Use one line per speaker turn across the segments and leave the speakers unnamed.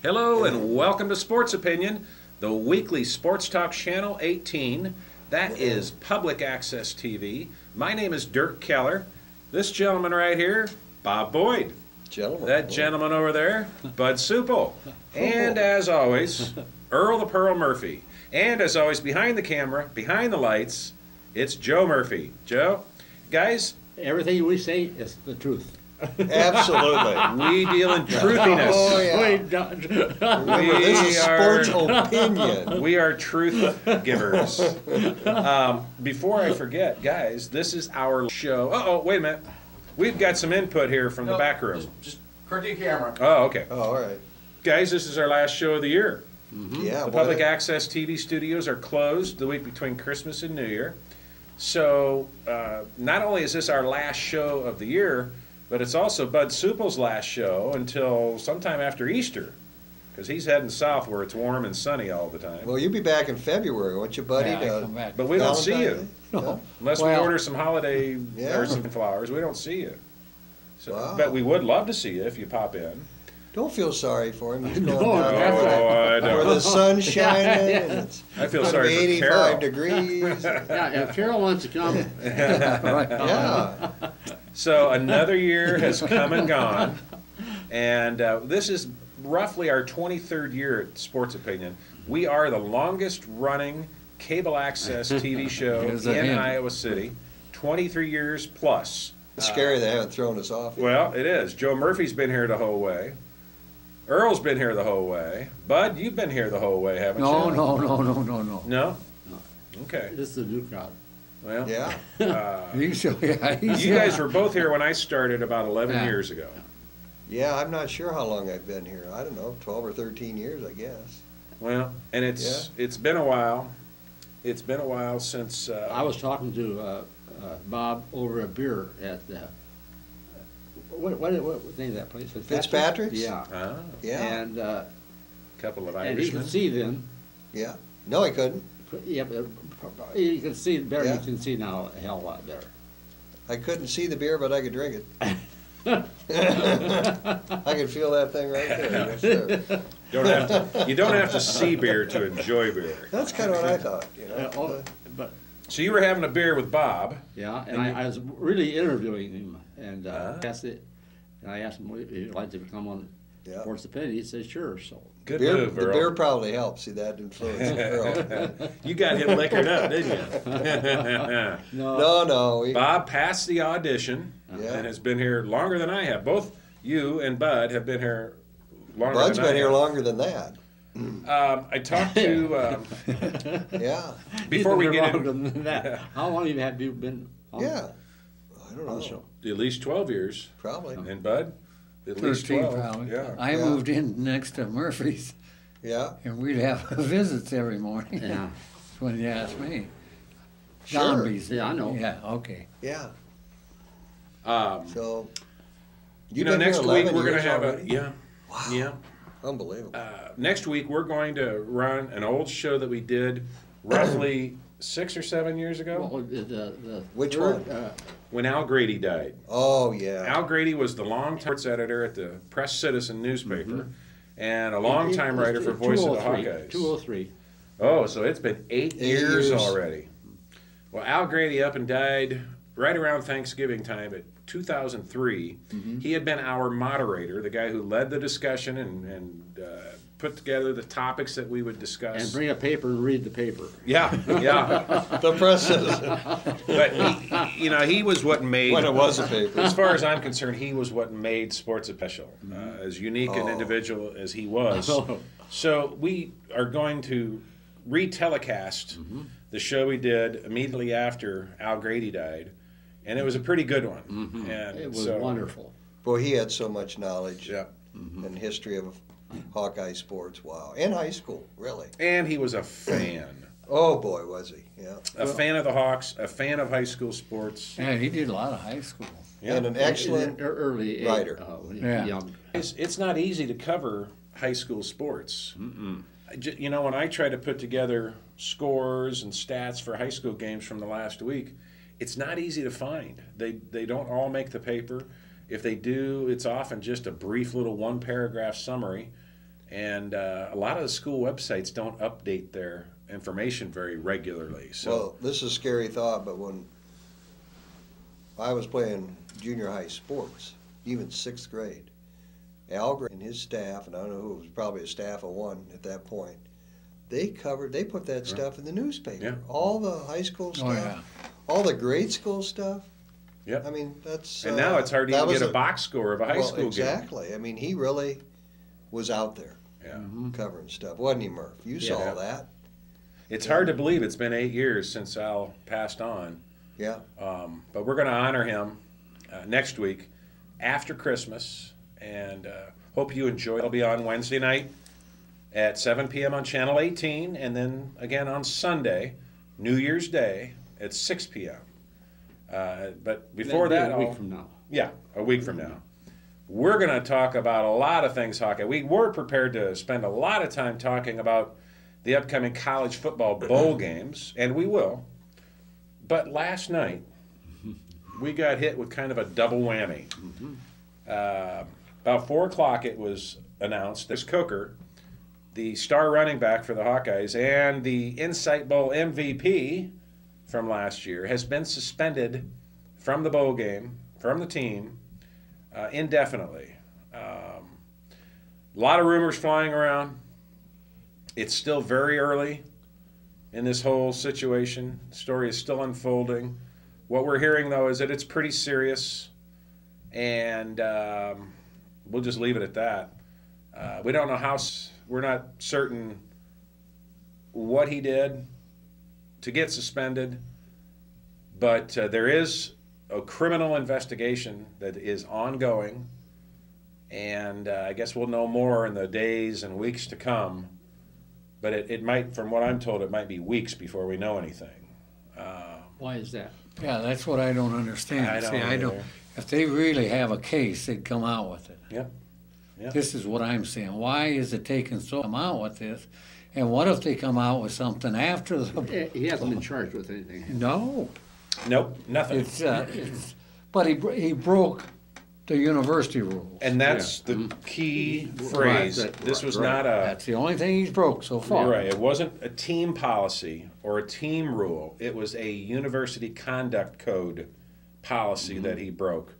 Hello and welcome to Sports Opinion, the weekly sports talk channel 18. That is public access TV. My name is Dirk Keller. This gentleman right here, Bob Boyd. That gentleman over there, Bud Supple. And as always, Earl the Pearl Murphy. And as always, behind the camera, behind the lights, it's Joe Murphy. Joe, guys.
Everything we say is the truth.
Absolutely.
We deal in truthiness.
Oh, yeah. Remember, this is sports opinion.
We are truth givers. Before I forget, guys, this is our show. Uh-oh, wait a minute. We've got some input here from the back room.
Just correct the camera.
Oh, okay.
Oh, all right.
Guys, this is our last show of the year.
Yeah.
The public access TV studios are closed the week between Christmas and New Year. So not only is this our last show of the year, but it's also Bud Supple's last show until sometime after Easter, because he's heading south where it's warm and sunny all the time.
Well, you'll be back in February, won't you, buddy?
Yeah, I come back.
But we don't see you.
Day? No.
Unless we order some holiday
Yeah.
or some flowers, we don't see you. So,
Wow.
but we would love to see you if you pop in.
Don't feel sorry for him. He's going
No,
down
that's
there
I
where
don't.
the sun's shining. And it's
I feel
gonna
sorry
be
for
85
Carol.
degrees.
Yeah, if Carol wants to come, right.
Yeah.
So another year has come and gone, and this is roughly our 23rd year at Sports Opinion. We are the longest running cable access TV show in Iowa City, 23 years plus.
It's scary they haven't thrown us off.
Well, it is. Joe Murphy's been here the whole way. Earl's been here the whole way. Bud, you've been here the whole way, haven't
No,
you?
no.
No? Okay.
This is a new crowd.
Well,
Yeah.
you guys were both here when I started about 11 years ago.
Yeah, I'm not sure how long I've been here. I don't know, 12 or 13 years, I guess.
Well, and it's been a while. It's been a while since
I was talking to Bob over a beer at the, what was the name of that place?
Fitzpatrick's?
Yeah.
Yeah.
And
couple of
he
Irishmen.
could see then.
Yeah. No, I couldn't.
Yeah, but you can see better.
Yeah.
You can see now a hell of a lot better.
I couldn't see the beer, but I could drink it. I could feel that thing right there. Yes, sir.
You don't have to see beer to enjoy beer.
That's kind of what I thought, you know.
But
So you were having a beer with Bob.
yeah, and I was really interviewing him, and asked it. And I asked him if he'd like to come on
Yeah.
Sports Opinion. He said, "Sure." So
Good
Beer,
move,
the
Earl.
beer probably helps. See, that influenced Earl.
You got him liquored up, didn't you?
No.
Bob passed the audition
Yeah.
and has been here longer than I have. Both you and Bud have been here longer
Bud's
than I
been here
have.
longer than that.
I talked to,
Yeah.
before we get
longer
in,
than that. How long have you been on
Yeah. I don't
on
know.
the show?
at least 12 years.
Probably.
And Bud, at least
13
12.
probably.
Yeah.
I
Yeah.
moved in next to Murphy's,
Yeah.
and we'd have visits every morning.
Yeah.
That's when you asked me.
Sure.
Zombies.
Yeah, I know.
Yeah, okay.
Yeah.
Um,
So.
you
you've
know,
been here
next week
11
we're going to
years
have
already?
yeah. Yeah.
Unbelievable.
Next week we're going to run an old show that we did roughly 6 or 7 years ago
Well, the
Which
third,
one?
when Al Grady died.
Oh, yeah.
Al Grady was the longtime sports editor at the Press Citizen newspaper and a longtime writer for Voice of the Hawkeyes.
203.
Oh, so it's been 8 years
years.
already. Well, Al Grady up and died right around Thanksgiving time at 2003. He had been our moderator, the guy who led the discussion and put together the topics that we would discuss.
And bring a paper and read the paper.
Yeah.
The Press Citizen.
But, he was what made...
When it was a paper.
As far as I'm concerned, he was what made sports special, as unique an individual as he was. So we are going to retelecast the show we did immediately after Al Grady died, and it was a pretty good one. And
It was
so,
wonderful.
Boy, he had so much knowledge
Yeah.
and history of Hawkeye Sports. Wow. In high school, really.
And he was a fan.
Oh, boy, was he. Yeah.
A fan of the Hawks, a fan of high school sports.
Yeah, he did a lot of high school.
Yeah.
And an excellent
early
writer.
When he
Yeah.
was young.
It's not easy to cover high school sports. When I try to put together scores and stats for high school games from the last week, it's not easy to find. They don't all make the paper. If they do, it's often just a brief little one-paragraph summary. And a lot of the school websites don't update their information very regularly. So
Well, this is a scary thought, but when I was playing junior high sports, even 6th grade, Al and his staff, and I don't know who, it was probably a staff of one at that point, they put that stuff in the newspaper.
Yeah.
All the high school stuff,
Oh, yeah.
all the grade school stuff.
Yep.
I mean, that's...
and now it's hard to
that
even
was
get a box score of a high
well,
school game.
exactly. I mean, he really was out there
Yeah.
covering stuff, wasn't he, Murph? You saw
Yeah.
that.
It's hard to believe it's been 8 years since Al passed on.
Yeah.
But we're going to honor him next week after Christmas, and hope you enjoy. It'll be on Wednesday night at 7 p.m. on Channel 18, and then again on Sunday, New Year's Day, at 6 p.m. But before that,
a week from now.
yeah, a week from now. We're going to talk about a lot of things, Hawkeye. We were prepared to spend a lot of time talking about the upcoming college football bowl games, and we will. But last night, we got hit with kind of a double whammy. About 4 o'clock, it was announced that Coker, the star running back for the Hawkeyes and the Insight Bowl MVP from last year, has been suspended from the bowl game, from the team, indefinitely. A lot of rumors flying around. It's still very early in this whole situation. The story is still unfolding. What we're hearing, though, is that it's pretty serious, and we'll just leave it at that. We don't know how, we're not certain what he did to get suspended, but there is a criminal investigation that is ongoing, and I guess we'll know more in the days and weeks to come. But it might, from what I'm told, it might be weeks before we know anything.
Why is that?
Yeah, that's what I don't understand.
I don't
See, I don't.
either.
If they really have a case, they'd come out with it.
Yep. Yep.
This is what I'm saying. Why is it taking so come out with this? And what if they come out with something after the?
He hasn't been charged with anything.
No,
Nope, nothing.
it's but he broke the university rules.
And that's the key phrase.
Right,
This was
right.
not a...
That's the only thing he's broke so far.
You're right. It wasn't a team policy or a team rule. It was a university conduct code policy that he broke.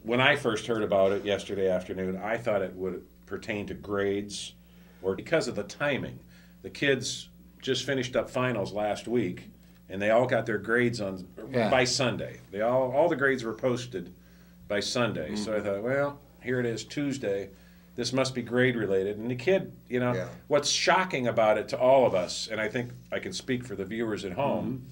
When I first heard about it yesterday afternoon, I thought it would pertain to grades, or because of the timing. The kids just finished up finals last week, and they all got their grades on by Sunday. They all the grades were posted by Sunday. So I thought, well, here it is, Tuesday. This must be grade related. And the kid, what's shocking about it to all of us, and I think I can speak for the viewers at home,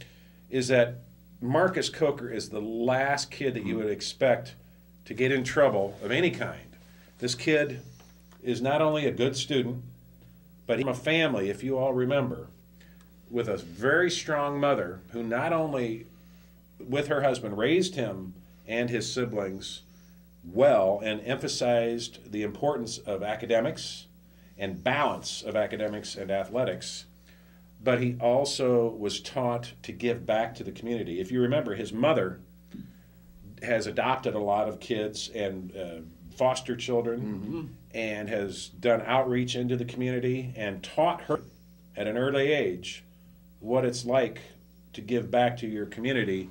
is that Marcus Coker is the last kid that you would expect to get in trouble of any kind. This kid is not only a good student, but from a family, if you all remember, with a very strong mother who not only, with her husband, raised him and his siblings well and emphasized the importance of academics and balance of academics and athletics, but he also was taught to give back to the community. If you remember, his mother has adopted a lot of kids and foster children and has done outreach into the community and taught her at an early age what it's like to give back to your community.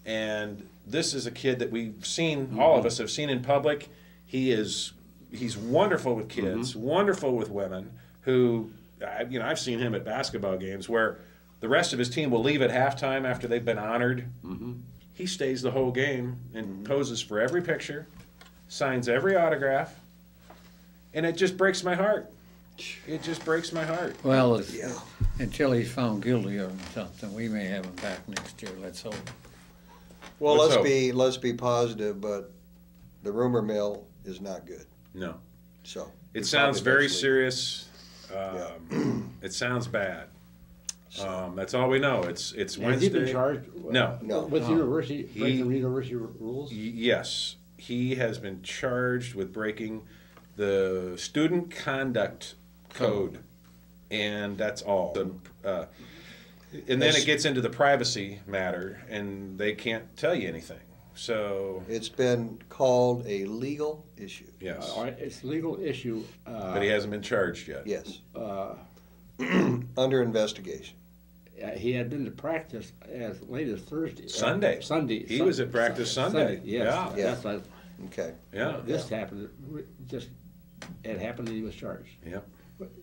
And this is a kid that we've seen, all of us have seen in public. He's wonderful with kids, wonderful with women who, I've seen him at basketball games where the rest of his team will leave at halftime after they've been honored. He stays the whole game and poses for every picture, signs every autograph, and it just breaks my heart. It just breaks my heart.
Well, until he's found guilty of something, we may have him back next year. Let's hope.
Well,
Let's
let's be positive, but the rumor mill is not good.
No.
So
It sounds very serious.
Yeah.
It sounds bad. That's all we know. It's Wednesday.
Has he been charged?
No.
With university, breaking university rules?
Yes, he has been charged with breaking the student conduct code, and that's all. And then it gets into the privacy matter, and they can't tell you anything. So,
It's been called a legal issue.
yes.
All right, it's a legal issue.
But he hasn't been charged yet.
Yes,
uh,
under investigation.
he had been to practice as late as Thursday.
Sunday.
Sunday.
He was at practice Sunday.
Yes.
Yeah.
Yeah.
That's what,
Okay.
Yeah.
this happened. It happened and he was charged.
Yep.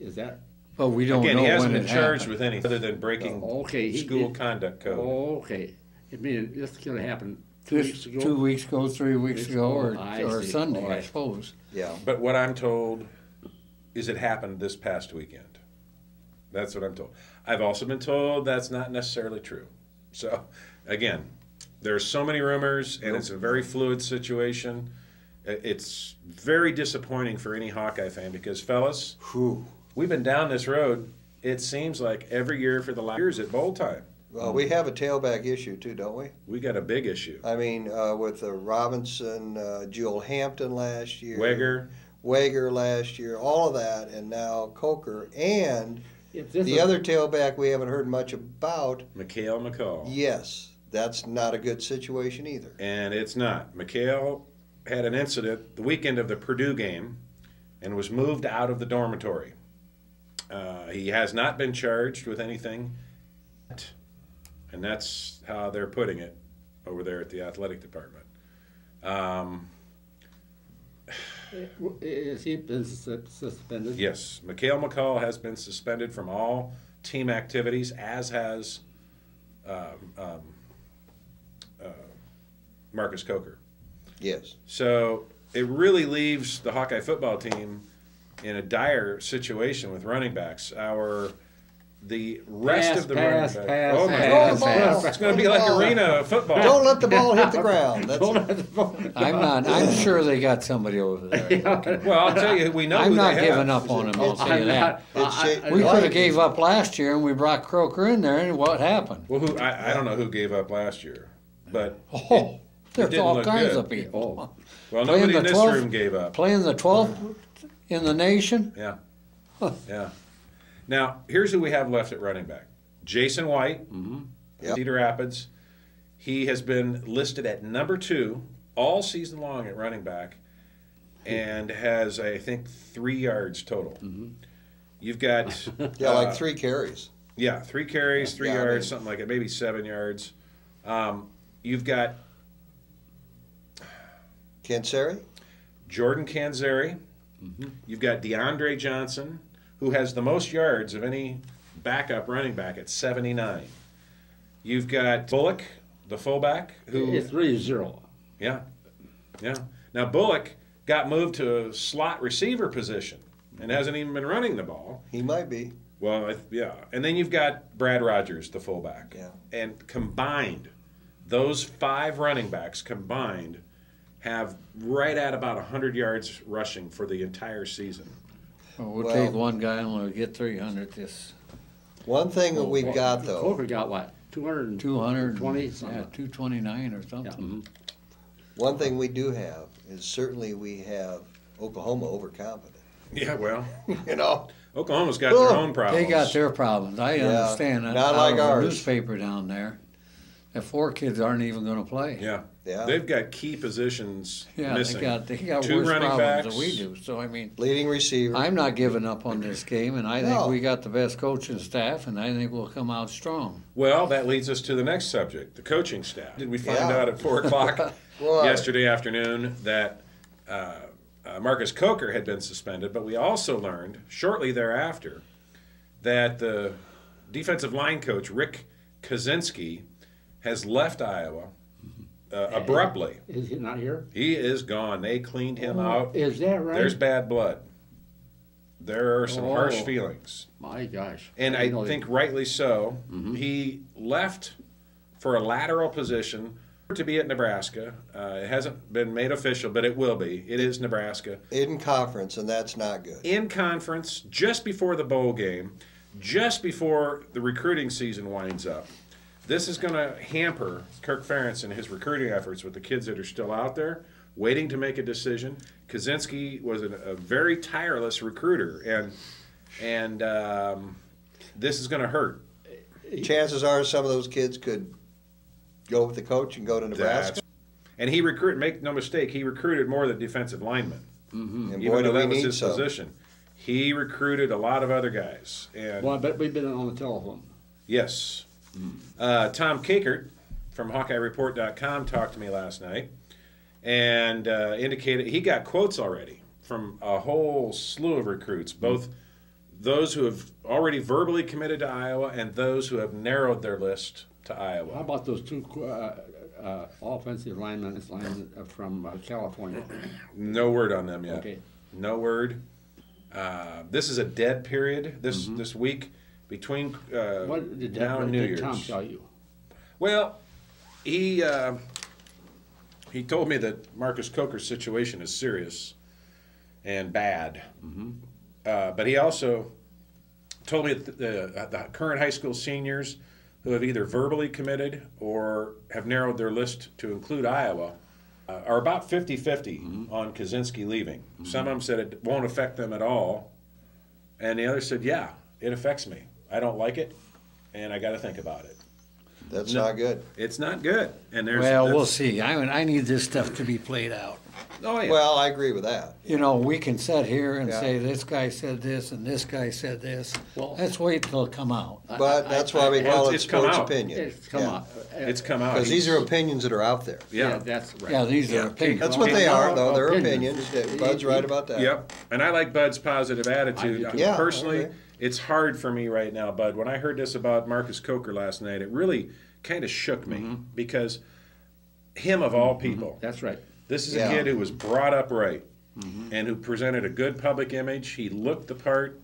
Is that
But we don't
Again,
know
he hasn't
when
been
it
charged
happened.
with anything other than breaking
okay?
school conduct code.
Okay. It means this is going to happen 2
This
weeks ago.
2 weeks ago, 3 weeks ago,
I
or
see.
Sunday,
All
I
right.
suppose.
Yeah.
But what I'm told is it happened this past weekend. That's what I'm told. I've also been told that's not necessarily true. So, again, there's so many rumors, and it's a very fluid situation. It's very disappointing for any Hawkeye fan because, fellas,
Whew.
we've been down this road, it seems like, every year for the last years at bowl time.
Well, we have a tailback issue too, don't we?
We got a big issue.
I mean, with Robinson, Jewel Hampton last year.
Weger.
last year, all of that, and now Coker. And
If this
the
is-
other tailback we haven't heard much about,
Mikhail McCall.
yes, that's not a good situation either.
And it's not. Mikhail had an incident the weekend of the Purdue game and was moved out of the dormitory. He has not been charged with anything, and that's how they're putting it over there at the athletic department.
Is he been suspended?
Yes, Mikhail McCall has been suspended from all team activities, as has Marcus Coker.
Yes.
So it really leaves the Hawkeye football team in a dire situation with running backs. The rest
Pass,
of the
pass,
running
pass,
backs. Oh my
pass,
God.
pass.
It's going to be like arena football.
Don't let the ball hit the ground. That's
I'm sure they got somebody over there.
Well, I'll tell you, we know
I'm
who
not
they
giving
have.
up on him, I'll
It's-
tell you that. We could have gave up last year and we brought Croker in there, and what happened?
Well, I don't know who gave up last year, but
Oh, there's
didn't
all
look
kinds
good.
of people.
well,
Playing
nobody
the
in this
12th
room gave up.
Playing the 12th in the nation?
Yeah, yeah. Now here's who we have left at running back: Jason White,
Yep.
Cedar Rapids. He has been listed at number 2 all season long at running back, and has, I think, 3 yards total. You've got
Yeah, like 3 carries.
yeah, 3 carries, 3
Yeah, I
yards,
mean-
something like that, maybe 7 yards. You've got
Kanseri?
Jordan Canzeri. You've got DeAndre Johnson, who has the most yards of any backup running back at 79. You've got Bullock, the fullback, who
It's 3-0.
yeah. Now Bullock got moved to a slot receiver position and hasn't even been running the ball.
He might be.
Well, yeah. And then you've got Brad Rogers, the fullback.
Yeah.
And combined, those 5 running backs combined have right at about 100 yards rushing for the entire season.
We'll
Well-
take one guy and we'll get 300 this
One thing that we've got, though,
Coker got what? 220?
220, yeah,
something.
229 or
Yeah.
something.
one thing we do have is certainly we have Oklahoma overconfident.
Yeah, well,
You know?
Oklahoma's got their own problems.
They got their problems. I
Yeah,
understand that.
not
Out
like
of the
ours.
newspaper down there, the 4 kids aren't even going to play.
Yeah.
Yeah.
They've got key positions
Yeah,
missing.
they got
2
worse
running
problems
backs.
than we do. So I mean,
Leading receiver.
I'm not giving up on this game, and I think
No.
we got the best coaching staff, and I think we'll come out strong.
Well, that leads us to the next subject, the coaching staff. Did we find
Yeah.
out at 4 o'clock
What?
yesterday afternoon that Marcus Coker had been suspended, but we also learned shortly thereafter that the defensive line coach, Rick Kaczynski, has left Iowa abruptly.
Is he not here?
He is gone. They cleaned him out.
Is that right?
There's bad blood. There are some harsh
Oh.
feelings.
My gosh.
And I
didn't know
think rightly so. He left for a lateral position to be at Nebraska. It hasn't been made official, but it will be. It is Nebraska.
In conference, and that's not good.
In conference, just before the bowl game, just before the recruiting season winds up. This is going to hamper Kirk Ferentz and his recruiting efforts with the kids that are still out there, waiting to make a decision. Kaczynski was a very tireless recruiter, and this is going to hurt.
Chances are some of those kids could go with the coach and go to Nebraska.
And he recruited, make no mistake, he recruited more than defensive linemen.
And boy,
Even
do
though
we
that was
need
his
some.
position. He recruited a lot of other guys. And
Well, I bet we've been on the telephone.
yes. Tom Kakert from HawkeyeReport.com talked to me last night and indicated he got quotes already from a whole slew of recruits, both those who have already verbally committed to Iowa and those who have narrowed their list to
How
Iowa.
about those two offensive linemen from California?
No word on them yet.
Okay.
No word. This is a dead period this week between
What did
now and New
did
Year's.
Tom tell you?
Well, he told me that Marcus Coker's situation is serious and bad. But he also told me that the current high school seniors who have either verbally committed or have narrowed their list to include Iowa are about 50-50 on Kaczynski leaving. Some of them said it won't affect them at all, and the others said, yeah, it affects me. I don't like it, and I got to think about it.
That's not good.
It's not good. And there's
Well, we'll
that's-
see. I need this stuff to be played out.
Oh yeah.
Well, I agree with that.
You know, we can sit here and
Yeah.
say this guy said this and this guy said this.
Well-
Let's wait till it come out.
But that's why we call it
it's come
sports
out.
opinion.
It's come on.
it's come out.
Because these are opinions that are out there.
Yeah,
yeah.
that's right.
Yeah, these are opinions.
That's what they are, though. They're
Opinions.
opinions. Bud's right about that.
Yep. And I like Bud's positive attitude.
I do too.
Yeah,
Personally,
okay.
it's hard for me right now, Bud. When I heard this about Marcus Coker last night, it really kind of shook me because him of all people.
That's right.
This is
Yeah.
a kid who was brought up right and who presented a good public image. He looked the part,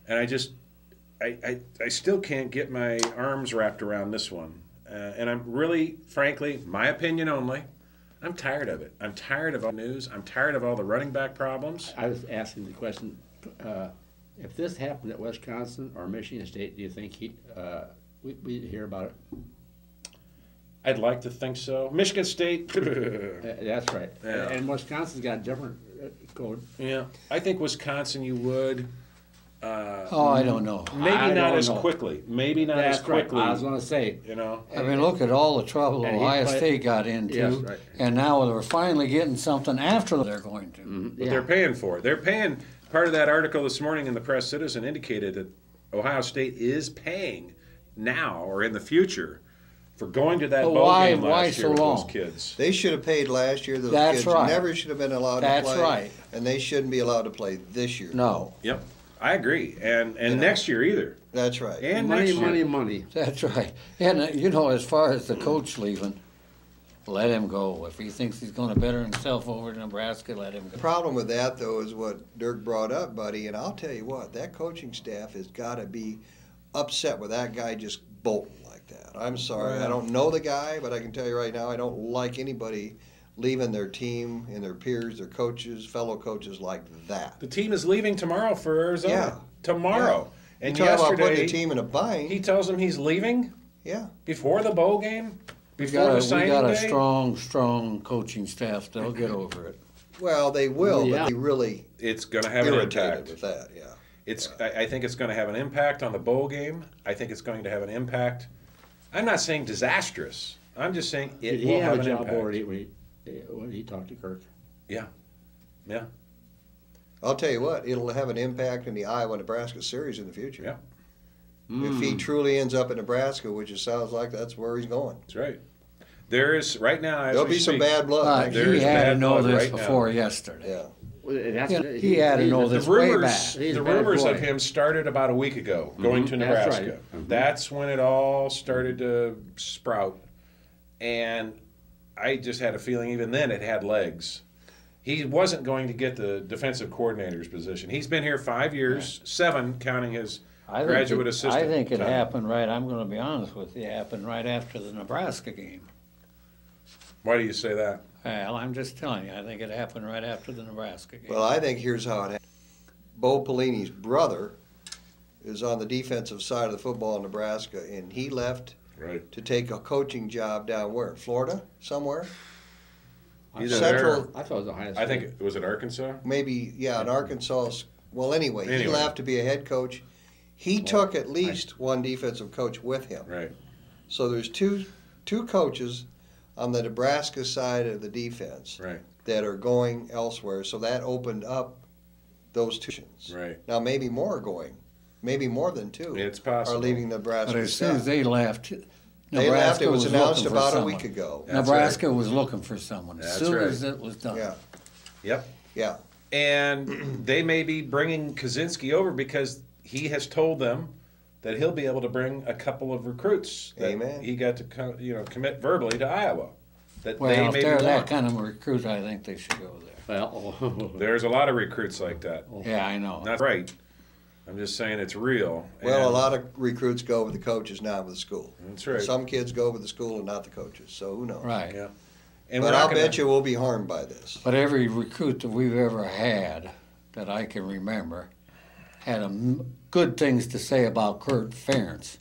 and I still can't get my arms wrapped around this one. And I'm really, frankly, my opinion only, I'm tired of it. I'm tired of all the news. I'm tired of all the running back problems.
I was asking the question, if this happened at Wisconsin or Michigan State, do you think we'd hear about it?
I'd like to think so. Michigan State,
That's right.
Yeah.
And Wisconsin's got a different code.
yeah. I think Wisconsin you would.
Oh, I don't know.
Maybe
I
not
don't
as
know.
quickly. Maybe not as
That's right.
quickly.
I was going to say.
You know.
I mean, look at all the trouble
And he
Ohio
played-
State got into,
Yes, right.
and now we're finally getting something after they're going to.
But they're paying for it. They're paying. Part of that article this morning in the Press Citizen indicated that Ohio State is paying now or in the future for going to that
But
bowl
why-
game
why
last year
so
with
long?
those kids.
They should have paid last year. Those
That's
kids
right.
never should have been allowed
That's
to play.
right.
And they shouldn't be allowed to play this year.
No,
Yep, I agree. And
know.
next year either.
That's right.
And
Money,
next year.
money, money.
that's right. And, you know, as far as the coach leaving, let him go. If he thinks he's going to better himself over in Nebraska, let him
The
go.
problem with that, though, is what Dirk brought up, buddy. And I'll tell you what, that coaching staff has got to be upset with that guy just bolting like that. I'm sorry. I don't know the guy, but I can tell you right now, I don't like anybody leaving their team and their peers, their coaches, fellow coaches like that.
The team is leaving tomorrow for Arizona.
Yeah.
Tomorrow. And
you talk about putting a
yesterday,
team in a bind.
he tells them he's leaving
Yeah.
before the bowl game,
We
before the
got
signing
a
day.
strong coaching staff. They'll get over it.
Well, they will,
Yeah.
but they really
It's going to have an
irritated
impact.
with that. Yeah.
It's. I think it's going to have an impact on the bowl game. I think it's going to have an impact. I'm not saying disastrous. I'm just saying it
Did he
will
have
have
a
an
job
impact.
already when he talked to Kirk?
Yeah, yeah,
I'll tell you what, it'll have an impact in the Iowa-Nebraska series in the future.
yeah.
If he truly ends up in Nebraska, which it sounds like that's where he's going.
That's right. There is right now. As
There'll
we
be some
speak,
bad blood.
There
He
is
had to
bad
know
blood
this
right now.
before yesterday.
Yeah.
Well, that's,
Yeah, he had to know
The
this way
rumors,
back.
He's
the
a bad
rumors
boy.
of him started about a week ago, going to
That's
Nebraska.
right. Mhm.
That's when it all started to sprout, and I just had a feeling even then it had legs. He wasn't going to get the defensive coordinator's position. He's been here 5 years, 7 counting his graduate assistant.
I think it
time.
happened right. I'm going to be honest with you. It happened right after the Nebraska game.
Why do you say that?
Well, I'm just telling you. I think it happened right after the Nebraska game.
Well, I think here's how it happened. Bo Pelini's brother is on the defensive side of the football in Nebraska, and he left
Right.
to take a coaching job down where? Florida? Somewhere?
Either
Central,
I thought it was Ohio State.
I think it was it Arkansas.
maybe, yeah, in Arkansas. Well, anyway, he
Anyway.
left to be a head coach. He took at least one defensive coach with him.
Right.
So there's two coaches on the Nebraska side of the defense
Right.
that are going elsewhere. So that opened up those tuitions.
Right.
Now maybe more are going. Maybe more than 2
It's possible.
are leaving Nebraska.
But as soon as they left,
They left, it was announced
looking for
about a
someone.
week ago.
That's
Nebraska was looking for someone as
That's
soon
right.
as it was done.
Yeah,
Yep.
yeah.
And they may be bringing Kaczynski over because he has told them that he'll be able to bring a couple of recruits that
Amen.
he got to commit verbally to Iowa. That
Well,
they
if
maybe
they're that
want.
kind of recruit, I think they should go there.
Well,
There's a lot of recruits like that.
Yeah, I know.
That's right. I'm just saying it's real.
Well, a
And
lot of recruits go with the coaches, not with the school.
That's right.
Some kids go with the school and not the coaches, so who knows?
Right.
Yeah. And
But
we're not
I'll
gonna-
bet you we'll be harmed by this.
But every recruit that we've ever had, that I can remember, had good things to say about Kurt Ferentz.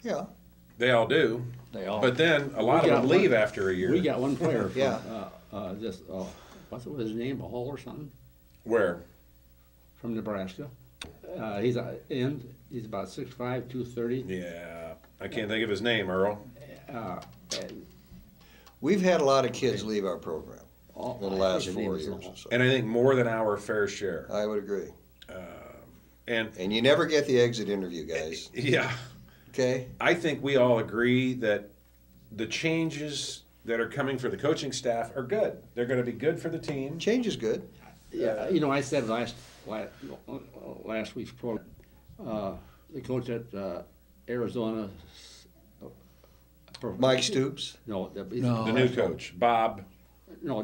Yeah,
They all do.
They all.
But then a lot
We
of
got
them
one-
leave after a year.
we got one player from,
Yeah.
what's his name, Hall or something,
Where?
from Nebraska. He's about 6'5", 230.
Yeah. I can't think of his name, Earl.
And
we've had a lot of kids leave our program
all-
in the
I
last
think his
4
name is
years
Hall.
or so.
And I think more than our fair share.
I would agree.
And
And you never get the exit interview, guys.
yeah,
Okay?
I think we all agree that the changes that are coming for the coaching staff are good. They're going to be good for the team.
Change is good.
Yeah, I said last week's program, the coach at Arizona.
Mike Stoops.
No,
No.
The new coach, Bob.
No.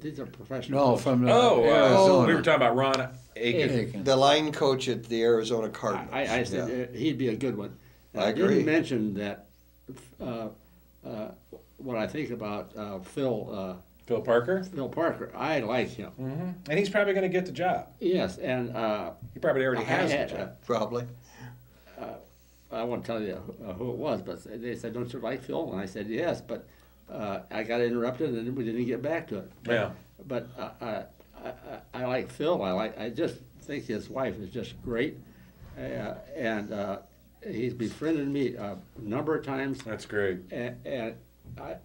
These are professional.
No,
coaches.
from the
Oh,
Arizona.
we were talking about Ron Aiken.
Aiken.
The line coach at the Arizona Cardinals.
I said
Yeah.
he'd be a good one. And
I agree.
didn't mention that what I think about Phil
Phil Parker.
Parker. I like him.
And he's probably going to get the job.
Yes, and
He probably already has the
had,
job.
Probably.
I won't tell you who it was, but they said, "Don't you like Phil?" And I said, "Yes," but I got interrupted and we didn't get back to it.
Yeah.
But I like Phil. I just think his wife is just great, and he's befriended me a number of times,
That's great.
and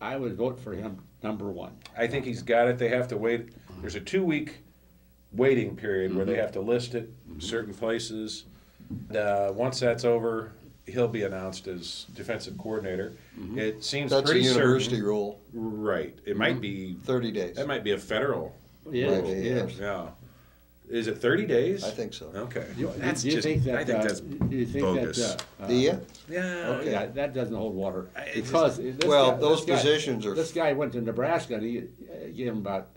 I would vote for him #1.
I think he's got it. They have to wait. There's a 2-week waiting period where they have to list it certain places. Once that's over, he'll be announced as defensive coordinator. It seems
That's a
pretty
university
certain.
rule.
Right. It might be.
30 days.
That might be a federal.
Yes,
Maybe,
yes.
Yeah. Is it 30 days?
I think so.
Okay.
Do
That's
you
just.
think that,
I think that's
do you think
bogus.
that?
Do you?
yeah.
Okay.
Yeah, that doesn't hold water
It's
because this
Well,
guy-
those
this guy-
positions are-
This guy went to Nebraska and he gave him about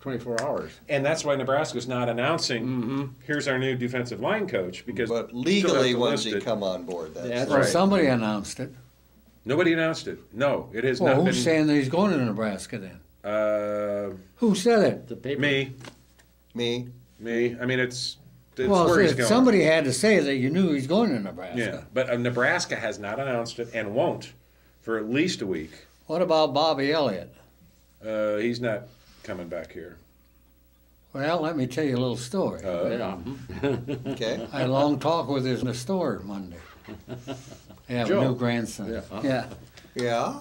24 hours.
And that's why Nebraska's not announcing. Here's our new defensive line coach because
But
you still have
legally,
to
once
list
he
it.
come on board, that's
That's
Well,
right.
somebody announced it.
Nobody announced it. No, it has
Well,
not
who's
been.
saying that he's going to Nebraska then?
Uh,
Who said it?
The paper.
me.
me.
I mean, it's
Well,
where he's
if
going.
somebody had to say that you knew he's going to Nebraska.
Yeah, but Nebraska has not announced it and won't for at least a week.
What about Bobby Elliott?
He's not coming back here.
Well, let me tell you a little story.
Yeah.
Okay.
I had a long talk with him in the store Monday. Yeah,
Joe.
new grandson.
Yeah.
Yeah.
Yeah.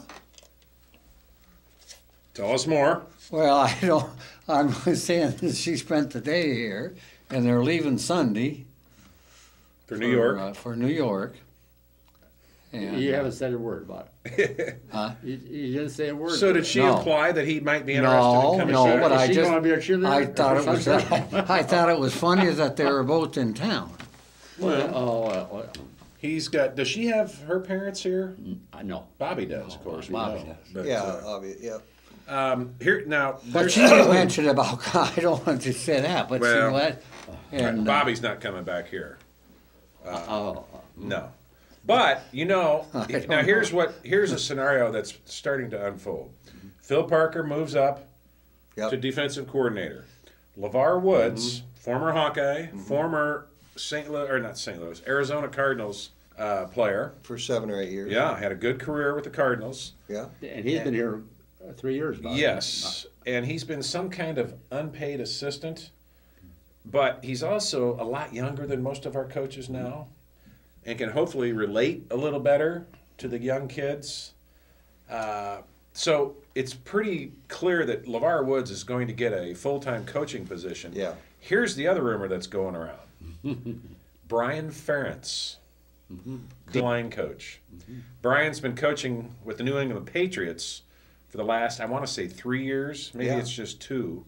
Tell us more.
Well, I don't. I'm saying that she spent the day here, and they're leaving Sunday
For New York.
For New York. And,
You haven't said a word about it.
Huh?
You didn't say a word.
So
about
did
it.
she
No.
imply that he might be interested
No,
in coming
no,
back?
but
Is
I
she
just.
gonna be a cheerleader
I
or
thought it was.
something?
I thought it was funny that they were both in town.
He's got. Does she have her parents here?
I know.
Bobby does, of course. we
Bobby
know.
does.
But,
Yeah. Obvious. Yeah.
here now.
But
there's-
she didn't mention about. I don't want to say that, but
Well,
she let. And
Bobby's not coming back here.
Oh,
No. But, now
don't
here's a scenario that's starting to unfold. Phil Parker moves up
Yep.
to defensive coordinator. LeVar Woods, former Hawkeye, former Arizona Cardinals player.
For 7 or 8 years.
Yeah, had a good career with the Cardinals.
Yeah.
and he's been here 3 years. About
Yes, and he's been some kind of unpaid assistant, but he's also a lot younger than most of our coaches now and can hopefully relate a little better to the young kids. So it's pretty clear that LeVar Woods is going to get a full-time coaching position.
Yeah.
Here's the other rumor that's going around. Brian Ferentz, D-line coach. Brian's been coaching with the New England Patriots for the last, I want to say 3 years. Maybe
Yeah.
it's just 2.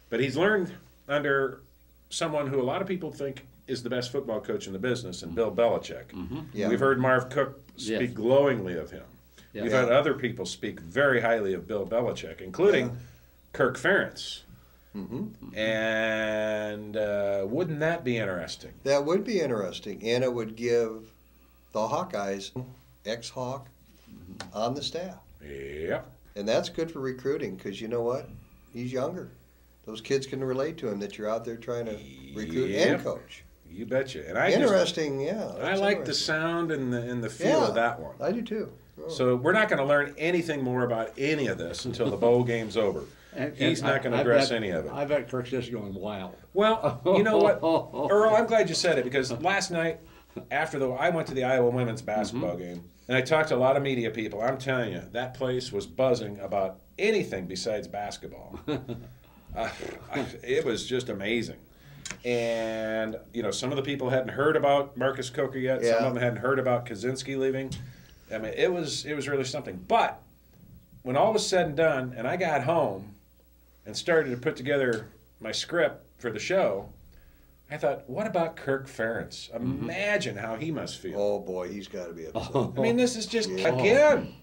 But he's learned under someone who a lot of people think is the best football coach in the business, and Bill Belichick.
Yeah.
We've heard Marv Cook speak
Yes.
glowingly of him.
Yeah.
We've had other people speak very highly of Bill Belichick, including Kirk Ferentz. And wouldn't that be interesting?
That would be interesting, and it would give the Hawkeyes ex-Hawk on the staff.
Yep.
And that's good for recruiting because you know what? He's younger. Those kids can relate to him that you're out there trying to recruit
Yep.
and coach.
You betcha. And I
Interesting, yeah.
I
that's
like the
interesting.
sound and the feel of that one.
I do too. Oh.
So we're not going to learn anything more about any of this until the bowl game's over. He's not going to address any of it.
I bet Kirk's just going wild.
Well, you know what, Earl, I'm glad you said it because last night I went to the Iowa women's basketball game and I talked to a lot of media people. I'm telling you, that place was buzzing about anything besides basketball. It was just amazing. And, you know, some of the people hadn't heard about Marcus Coker yet. Some
Yeah.
of them hadn't heard about Kaczynski leaving. I mean, it was really something. But when all was said and done and I got home and started to put together my script for the show, I thought, what about Kirk Ferentz? Imagine how he must feel.
Oh boy, he's got to be upset.
I mean, this is just
Yeah.
again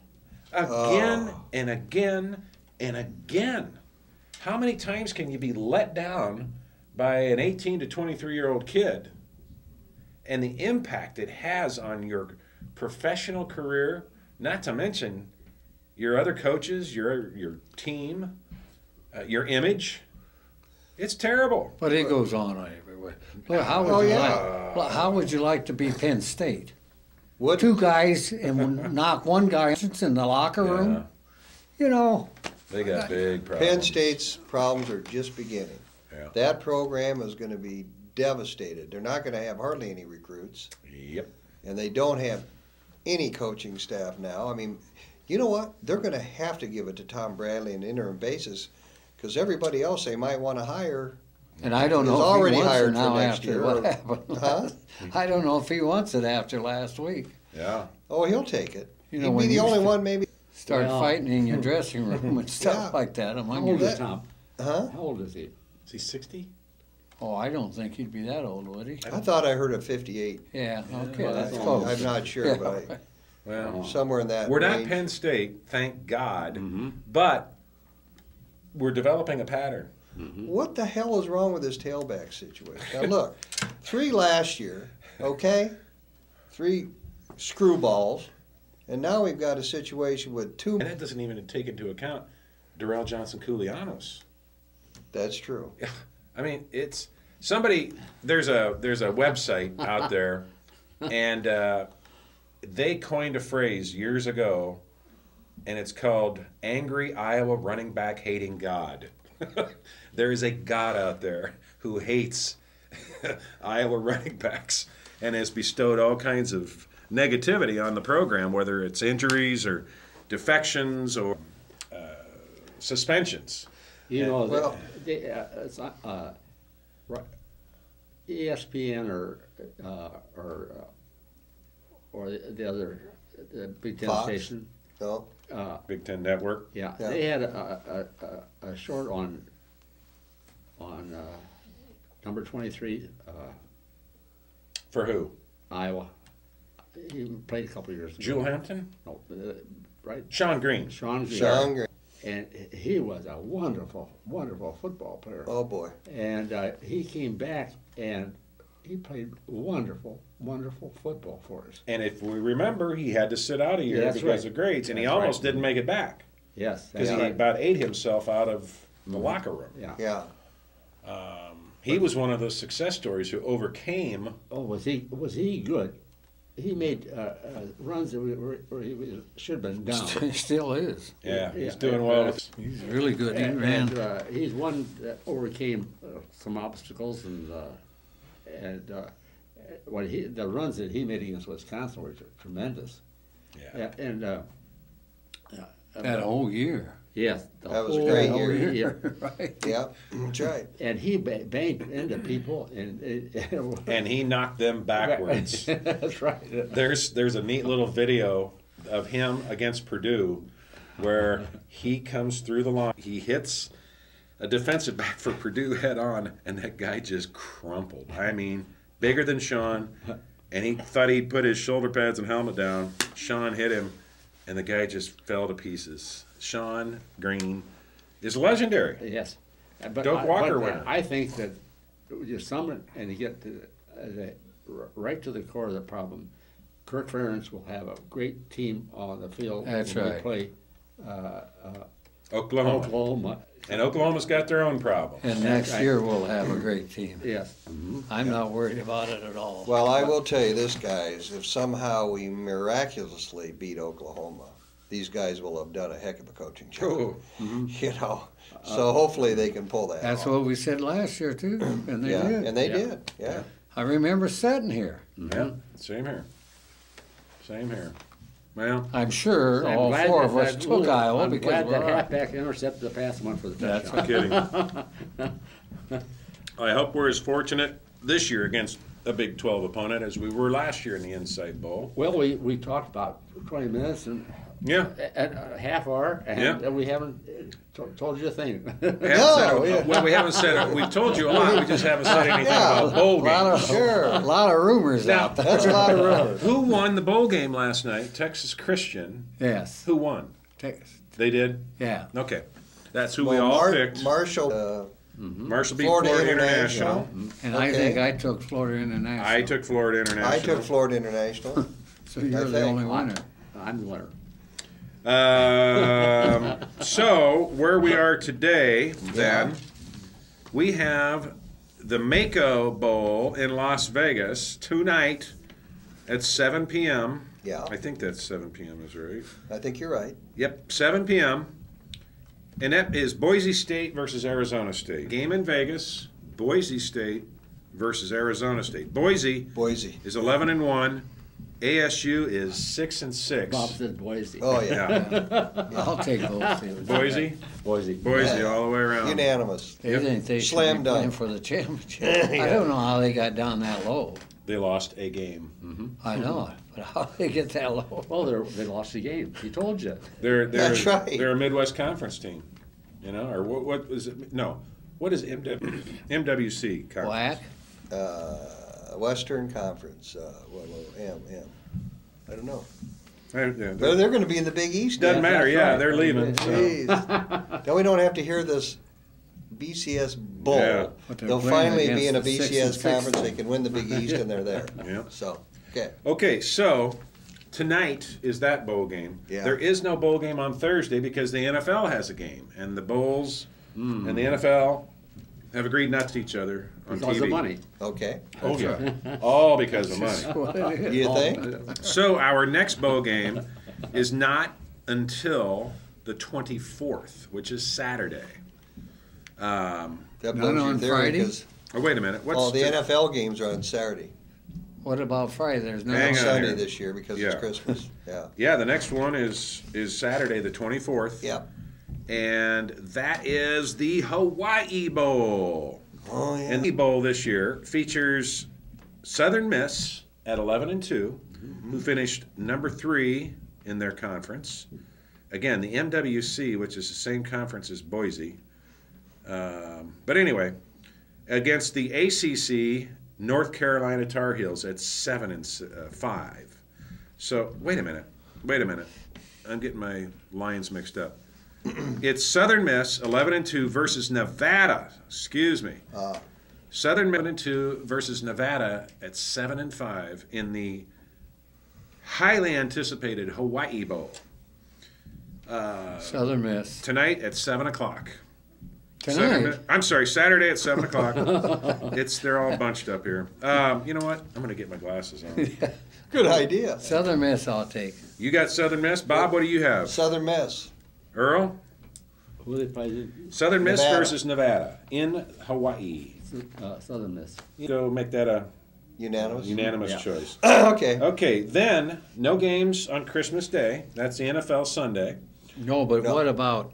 and again and again. How many times can you be let down by an 18 to 23-year-old kid and the impact it has on your professional career, not to mention your other coaches, your team, your image? It's terrible.
But it goes on everywhere. Look, how would you like to be Penn State?
What?
2 guys and knock one guy in the locker room?
Yeah.
You know,
They got big problems.
Penn State's problems are just beginning.
Yeah.
That program is going to be devastated. They're not going to have hardly any recruits,
Yep.
and they don't have any coaching staff now. I mean, you know what? They're going to have to give it to Tom Bradley on an interim basis because everybody else they might want to hire.
and I don't know
Is
if
already
he wants it
hired for
now
next
after
year,
what
or-
happened.
Huh?
I don't know if he wants it after last week.
Yeah.
Oh, he'll take it.
You know,
He'd
when
be the
you
only
st-
one, maybe.
Start
Well-
fighting in your dressing room and stuff
Yeah.
like that.
How
Among
old
your,
is Tom?
Huh?
How old is he?
Is he 60?
oh, I don't think he'd be that old, would he?
I thought I heard a 58.
Yeah, okay,
well,
that's
that's
close.
I'm not sure,
Yeah.
but
Well,
somewhere in that
we're not
range.
Penn State, thank God, but we're developing a pattern.
What the hell is wrong with this tailback situation? Now look, 3 last year, okay? 3 screwballs, and now we've got a situation with 2.
And that doesn't even take into account Darrell Johnson-Koulianos.
That's true.
I mean, it's somebody. There's a website out there, and they coined a phrase years ago, and it's called "Angry Iowa Running Back Hating God." There is a God out there who hates Iowa running backs and has bestowed all kinds of negativity on the program, whether it's injuries or defections or suspensions.
You know,
Well-
it's ESPN or the other the Big Ten
Fox?
station.
No?
Big Ten Network.
Yeah,
Yeah.
they had a short on number 23
For who?
Iowa. He played a couple of years ago.
Jewel Hampton?
No, right?
Sean Green.
Sean Green.
Sean Green.
And he was a wonderful, wonderful football player.
Oh boy.
And he came back and he played wonderful, wonderful football for us.
And if we remember, he had to sit out a year
Yeah, that's
because
right.
of grades, and he
That's
almost
right.
didn't make it back
Yes,
because
that's
he
right.
about ate himself out of the locker room.
Yeah.
Yeah.
He was one of those success stories who overcame.
Oh, was he good? He made runs that where he should have been down.
He still is.
Yeah, he's
Yeah.
doing well. With,
He's really good. He
And
ran.
he's one that overcame some obstacles and the runs that he made against Wisconsin were tremendous.
yeah.
And
That whole year.
Yes. the
That was a
whole
great
year.
Right.
Yeah, that's right.
And he banged into people, and
And he knocked them backwards.
That's right.
There's a neat little video of him against Purdue where he comes through the line. He hits a defensive back for Purdue head on, and that guy just crumpled. I mean, bigger than Sean, and he thought he'd put his shoulder pads and helmet down. Sean hit him, and the guy just fell to pieces. Sean Green is legendary.
Yes. But
Doak Walker
but
winner.
I think that you sum it and you get right to the core of the problem. Kirk Ferentz will have a great team on the field
That's
when
right.
we play
Oklahoma.
Oklahoma.
And Oklahoma's got their own problem.
And next year we'll have a great team.
Yes.
I'm not worried about it at all.
Well, I will tell you this, guys, if somehow we miraculously beat Oklahoma, these guys will have done a heck of a coaching job.
Oh.
You know, so hopefully they can pull that
That's
off.
what we said last year too, and they
Yeah,
did.
and they
Yeah.
did, yeah.
I remember sitting here.
Yeah, same here. Same here. Well,
I'm sure
I'm
all
glad
four
that
of us
that
took
little-
Iowa
I'm
because
glad
we're
that
all-
halfback intercepted the pass and went for the
That's
touchdown.
no kidding. I hope we're as fortunate this year against a Big 12 opponent as we were last year in the Insight Bowl.
Well, we talked about 20 minutes and
Yeah.
at a half hour, and
Yeah.
we haven't told you a thing.
Well, we haven't said it. We've told you a lot. We just haven't said anything
Yeah.
about bowl games.
Sure.
a lot of rumors
Now-
out there.
That's a lot of rumors.
Who won the bowl game last night? Texas Christian.
Yes.
Who won?
Tex-
They did?
Yeah.
Okay. That's who we all picked.
Marshall,
Marshall beat
Florida
Florida
International.
International.
And I
Okay.
think I took Florida International.
I took Florida International.
I took Florida International.
So you're
I
the
think.
only winner.
I'm the winner.
So where we are today, then, we have the Mako Bowl in Las Vegas tonight at 7 p.m.
Yeah,
I think that's 7 p.m. is right.
I think you're right.
Yep, 7 p.m. And that is Boise State versus Arizona State. Game in Vegas, Boise State versus Arizona State. Boise
Boise.
is 11-1. ASU is 6-6.
Bob said Boise.
Oh, yeah.
Yeah.
I'll take both fields.
Boise,
Boise.
Boise,
Yeah.
all the way around.
Unanimous.
They
Yep.
think they should
Slam
be
dunk.
playing for the championship. I don't know how they got down that low.
They lost a game.
I know, but how did they get that low?
Well, they lost the game. He told you.
They're
That's right.
They're a Midwest Conference team, you know, or what is it? No, what is MWC conference?
Black?
Western Conference, M. I don't know.
Yeah,
But they're going to be in the Big East.
doesn't
now.
matter.
that's
Yeah,
right.
they're leaving. So.
Jeez. Then we don't have to hear this BCS Bowl.
Yeah.
But they're
They'll
playing
finally be in a
against the
BCS
6-6
conference. They can win the Big East, and they're there.
Yeah.
So, okay.
Okay, so tonight is that bowl game.
Yeah.
There is no bowl game on Thursday because the NFL has a game, and the Bulls and the NFL have agreed not to see each other on
Because
TV.
of money.
Okay.
Oh yeah, all because of money.
What it is.
Do you think?
So our next bowl game is not until the 24th, which is Saturday.
That
None
blows your
on
theory,
Friday?
'cause
Oh, wait a minute. What's
all the NFL games are on Saturday.
What about Friday? There's no
Hang on
Sunday
here.
this year because
Yeah.
it's Christmas. Yeah.
Yeah, the next one is Saturday, the 24th.
Yep.
And that is the Hawaii Bowl.
Oh, yeah.
And the bowl this year features Southern Miss at 11-2, who finished number 3 in their conference. Again, the MWC, which is the same conference as Boise. But anyway, against the ACC, North Carolina Tar Heels at 7-5. So wait a minute. I'm getting my lines mixed up. It's Southern Miss 11-2 versus Nevada. Excuse me. Southern Miss 11-2 versus Nevada at 7-5 in the highly anticipated Hawaii Bowl
Southern Miss.
tonight at 7:00.
Tonight?
I'm sorry, Saturday at 7:00. They're all bunched up here. You know what? I'm going to get my glasses on.
Good idea.
Southern Miss I'll take.
You got Southern Miss. Bob, what do you have?
Southern Miss.
Earl?
Who they played?
Southern Miss
Nevada.
versus Nevada in Hawaii.
Southern Miss.
So make that a
Unanimous?
unanimous
Yeah.
Okay.
choice. Okay, then no games on Christmas Day. That's the NFL Sunday.
No, but
No.
what about,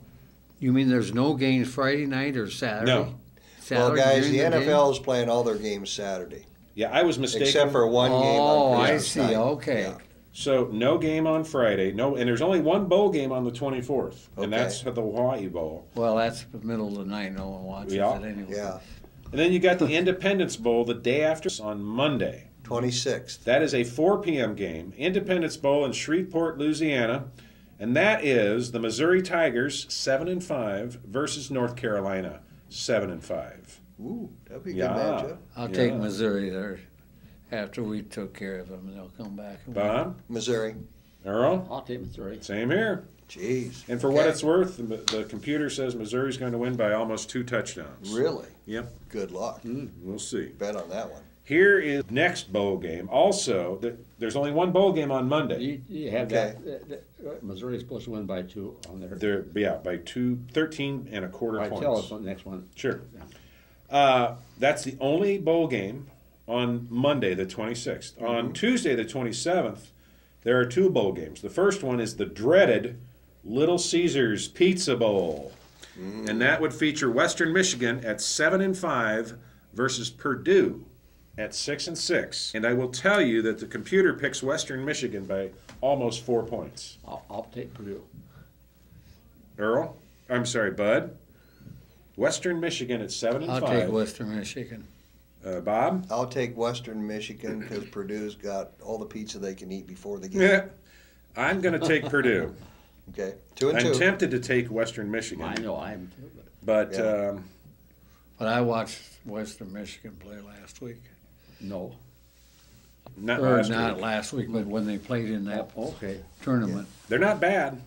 you mean there's no games Friday night or Saturday?
No.
Well,
Saturday
guys, the
during day?
NFL is playing all their games Saturday,
Yeah, I was mistaken.
except for one game
Oh,
on
I
Christmas
see,
night.
okay.
Yeah.
So no game on Friday. No, and there's only one bowl game on the 24th, and
Okay.
that's the Hawaii Bowl.
Well, that's the middle of the night, no one watches
Yeah.
it anyway.
Yeah,
And then you got the Independence Bowl the day after on Monday.
26th.
That is a 4 p.m. game. Independence Bowl in Shreveport, Louisiana. And that is the Missouri Tigers 7-5 versus North Carolina 7-5.
Ooh, that'd be a good
Yeah.
matchup.
I'll
Yeah.
take Missouri there. After we took care of them, they'll come back. and win.
Bob,
Missouri.
Earl,
I'll take Missouri.
same here.
Jeez.
And for what
Okay.
it's worth, the computer says Missouri's going to win by almost 2 touchdowns.
Really?
Yep,
Good luck.
we'll see.
Bet on that one.
Here is next bowl game. Also, there's only one bowl game on Monday.
You have
Okay.
Missouri's supposed to win by 2 on there.
They're by 13 and a quarter
Right,
points.
tell us on the next one.
Sure.
Yeah.
That's the only bowl game on Monday, the 26th. On Tuesday, the 27th, there are 2 bowl games. The first one is the dreaded Little Caesars Pizza Bowl. And that would feature Western Michigan at 7-5 versus Purdue at 6-6. And I will tell you that the computer picks Western Michigan by almost 4 points.
I'll take Purdue.
Earl? I'm sorry, Bud? Western Michigan at 7-5.
I'll take Western Michigan.
Bob?
I'll take Western Michigan because Purdue's got all the pizza they can eat before the game.
Yeah. I'm going to take Purdue.
Okay, 2 and
I'm
2.
tempted to take Western Michigan.
I know I am too,
But
Yeah.
But I watched Western Michigan play last week.
no.
not
Or
last
not
week.
last week, but when they played in that
Okay.
tournament.
They're not bad.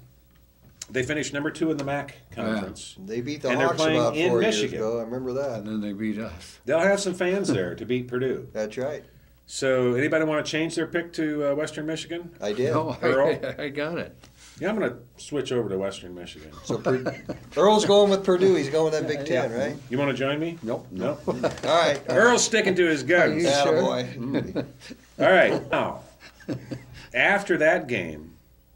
They finished number 2 in the MAC conference.
They beat the
And they're
Hawks
playing
about
in
4 years
Michigan.
ago. I remember
And
that.
then they beat us.
They'll have some fans there to beat Purdue.
That's right.
So anybody want to change their pick to Western Michigan?
I did.
No,
Earl?
I got it.
Yeah, I'm going to switch over to Western Michigan.
So Earl's going with Purdue. He's going with that Big Ten,
Yeah.
right?
You want to join me?
Nope.
No.
All right.
Earl's sticking to his guns.
You sure?
Attaboy.
All right. Now, after that game,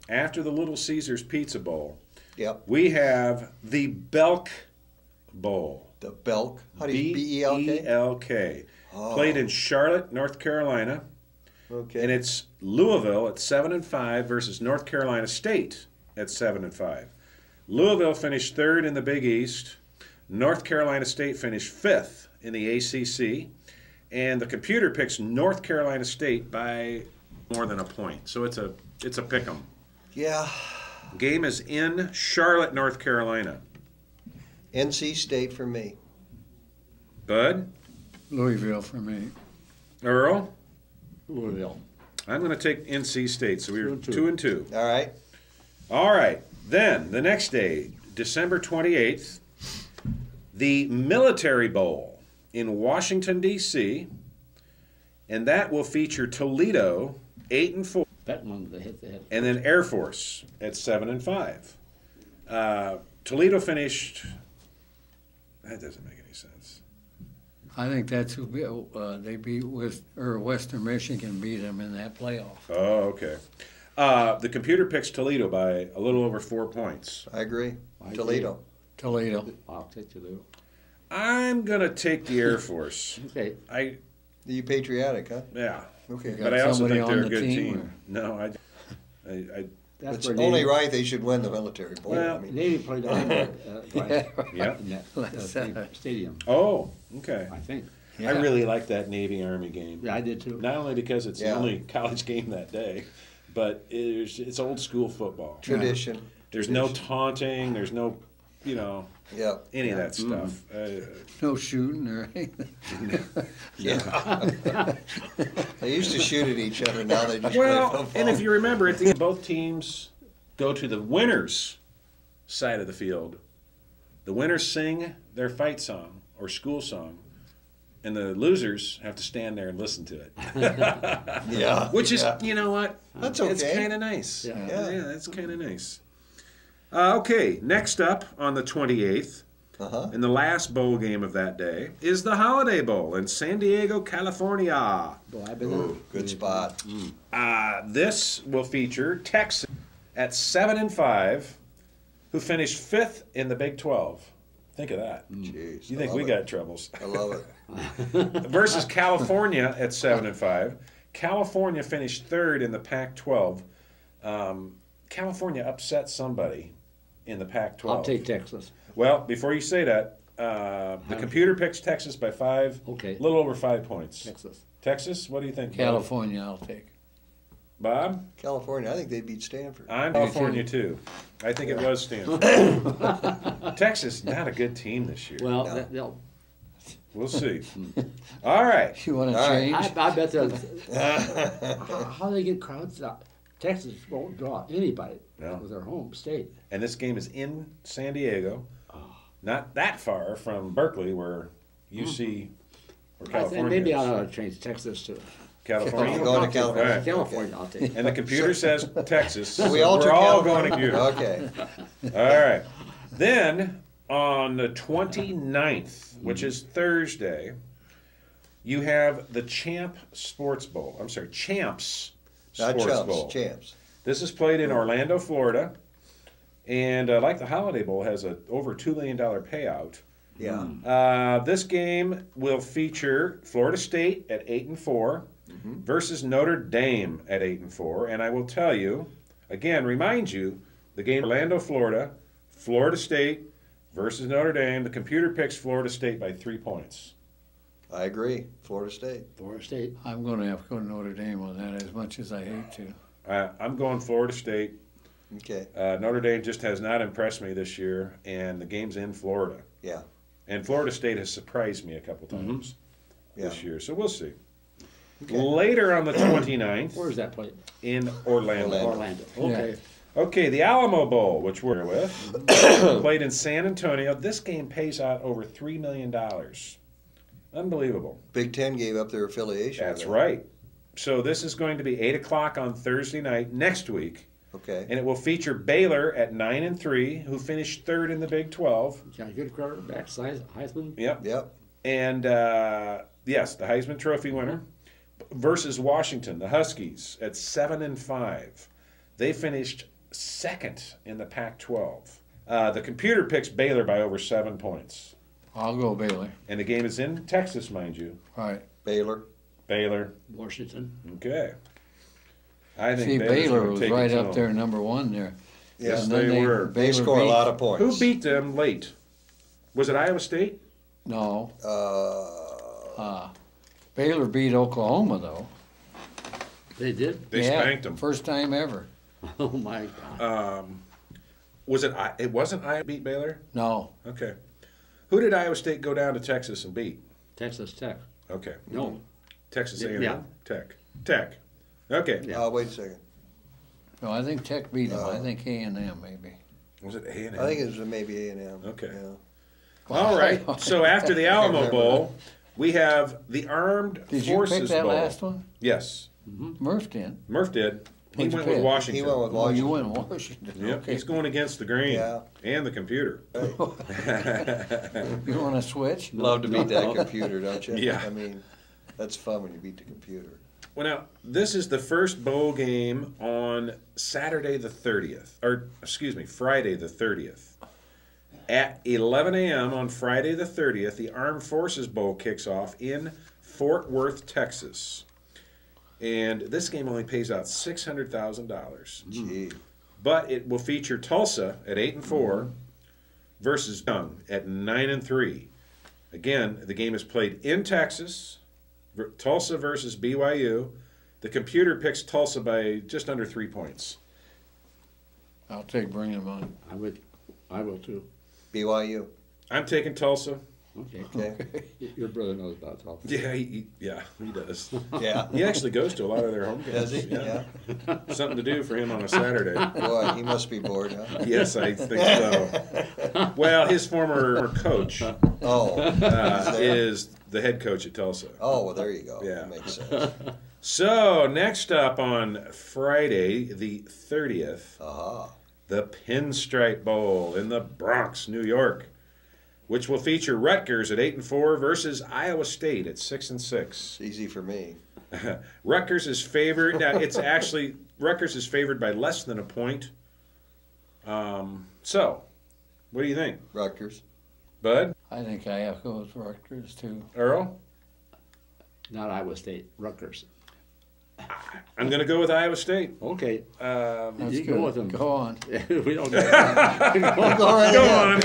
after the Little Caesars Pizza Bowl,
Yep.
we have the Belk Bowl.
The Belk. How do you B-E-L-K?
B-E-L-K.
Oh.
Played in Charlotte, North Carolina,
Okay.
and it's Louisville at 7-5 versus North Carolina State at 7-5. Louisville finished 3rd in the Big East. North Carolina State finished 5th in the ACC, and the computer picks North Carolina State by more than a point. So it's a pick 'em.
Yeah.
Game is in Charlotte, North Carolina.
NC State for me.
Bud,
Louisville for me.
Earl,
Louisville.
I'm going to take NC State. So we're
2 and 2.
2 and 2.
All right.
All right. Then the next day, December 28th, the Military Bowl in Washington, D.C., and that will feature Toledo 8-4,
That one they hit the head.
and then Air Force at 7-5. Toledo finished. That doesn't make any sense.
I think that's who they beat Western Michigan beat them in that playoff.
Oh, okay. The computer picks Toledo by a little over 4 points.
I agree.
I
Toledo.
Toledo.
I'll take Toledo.
I'm gonna take the Air Force.
Okay.
You patriotic, huh?
Yeah,
Okay.
got
but I also
somebody
think they're
on
a
the
good
team,
team. No, I
That's
It's
where
only
Navy,
right they should win the Military Bowl.
Well,
I mean,
Navy played down there,
yeah.
in that
That's
same
right.
stadium,
Oh, okay.
I think.
I really like that Navy Army game.
Yeah, I did too.
Not only because it's the
Yeah.
only college game that day, but it's old school football.
tradition.
There's no taunting. There's no,
Yeah.
any of that stuff.
No shooting or anything.
Yeah. They used to shoot at each other. Now they just play
Well,
football.
and if you remember, both teams go to the winners' side of the field. The winners sing their fight song or school song, and the losers have to stand there and listen to it.
yeah.
Which is,
yeah.
you know what?
That's
It's
okay.
kind of nice.
Yeah.
Yeah.
that's kind of nice. Okay, next up on the 28th,
Uh-huh.
and the last bowl game of that day, is the Holiday Bowl in San Diego, California.
Well, I've been
Ooh, good spot.
This will feature Texas at 7-5 who finished 5th in the Big 12. Think of that.
Jeez,
You
I
think
love
we
it.
got troubles?
I love it.
Versus California at 7-5. California finished 3rd in the Pac-12. California upset somebody in the Pac-12.
I'll take Texas.
Well, before you say that, the computer picks Texas by 5.
Okay.
A little over 5 points.
Texas.
Texas, what do you think? Bob?
California, I'll take.
Bob?
California, I think they beat Stanford.
I'm California too. I think it was Stanford. Texas, not a good team this year.
Well,
No.
they'll.
We'll see. All right.
You want to
All right.
change?
I bet how they get crowds out. Texas won't draw anybody
No.
with their home state.
And this game is in San Diego, not that far from Berkeley, where UC or
I think
California
maybe
is.
I ought to change Texas to
California.
You're going to California.
All right.
California. I'll take.
And the computer says Texas.
We all
We're
took
all
California.
going to computer.
Okay.
All right. Then on the 29th, which is Thursday, you have the Champs
Not
Sports
chumps,
Bowl.
champs.
This is played in Orlando, Florida, and like the Holiday Bowl, has a over $2 million payout.
Yeah.
This game will feature Florida State at 8-4 versus Notre Dame at 8-4, and I will tell you again, remind you, the game Orlando, Florida, Florida State versus Notre Dame. The computer picks Florida State by 3 points.
I agree. Florida State.
Florida State.
I'm going to have to go to Notre Dame on that, as much as I hate to.
I'm going Florida State.
Okay.
Notre Dame just has not impressed me this year, and the game's in Florida.
Yeah.
And Florida State has surprised me a couple times this
Yeah.
year, so we'll see.
Okay.
Later on the 29th
Where's that played?
in Orlando.
Orlando. Okay.
Okay, the Alamo Bowl, which we're with, played in San Antonio. This game pays out over $3 million. Unbelievable.
Big Ten gave up their affiliation.
That's
with it.
right. So this is going to be 8 o'clock on Thursday night next week,
Okay.
and it will feature Baylor at 9-3, who finished 3rd in the Big 12.
Got a good quarterback, Heisman.
Yep.
Yep.
And yes, the Heisman Trophy winner versus Washington, the Huskies at 7-5. They finished 2nd in the Pac-12. The computer picks Baylor by over 7 points,
I'll go Baylor.
and the game is in Texas, mind you.
All right.
Baylor.
Baylor.
Washington.
Okay. I think
See,
Baylor's
Baylor
gonna
was
take it
right
to
up
them.
there, number 1 there.
Yes,
And then
they were.
They
Baylor
score a
beat-
lot of points.
Who beat them late? Was it Iowa State?
No.
Uh,
Baylor beat Oklahoma, though.
They did.
They
Yeah,
spanked them.
First time ever.
Oh my God.
Was it? It wasn't Iowa beat Baylor.
No.
Okay. Who did Iowa State go down to Texas and beat?
Texas Tech.
Okay.
No.
Texas A&M.
Yeah.
Tech. Okay.
Yeah.
wait a second.
No, I think Tech beat them. I think A&M maybe.
Was it A&M?
I think it was maybe A&M.
Okay.
Yeah.
All right. So after the Alamo Bowl, we have the Armed
Did you
Forces
pick that
Bowl.
last one?
Yes.
Murph did.
Murph did. He
What'd you
went with
pick?
Washington.
He went with
Oh, you
Washington.
went Washington.
Yep.
Okay.
He's going against the green
Yeah.
and the computer.
You want to switch?
Love to beat that computer, don't you?
Yeah.
I mean, that's fun when you beat the computer.
Well, now, this is the first bowl game on Saturday the 30th, or excuse me, Friday the 30th. At 11 a.m. on Friday the 30th, the Armed Forces Bowl kicks off in Fort Worth, Texas. And this game only pays out $600,000.
Gee.
But it will feature Tulsa at 8-4 versus Young at 9-3. Again, the game is played in Texas. Tulsa versus BYU. The computer picks Tulsa by just under 3 points.
I'll take Brigham on.
I will too.
BYU.
I'm taking Tulsa.
Okay.
Okay.
Your brother knows about Tulsa.
Yeah, he does.
Yeah.
He actually goes to a lot of their home games.
Does he? Yeah.
Something to do for him on a Saturday.
Boy, he must be bored, huh?
Yes, I think so. Well, his former coach
Oh.
is the head coach at Tulsa.
Oh, well, there you go.
Yeah.
That makes sense.
So, next up on Friday, the 30th,
Aha.
the Pinstripe Bowl in the Bronx, New York, which will feature Rutgers at 8-4 versus Iowa State at 6-6.
It's easy for me.
Rutgers is favored. Now, it's actually Rutgers is favored by less than a point. So, what do you think,
Rutgers.
Bud?
I think I have to go with Rutgers too.
Earl?
Not Iowa State, Rutgers.
I'm going to go with Iowa State.
Okay.
That's
You
good.
go with them.
Go on.
We don't
Go right
Go
ahead.
on.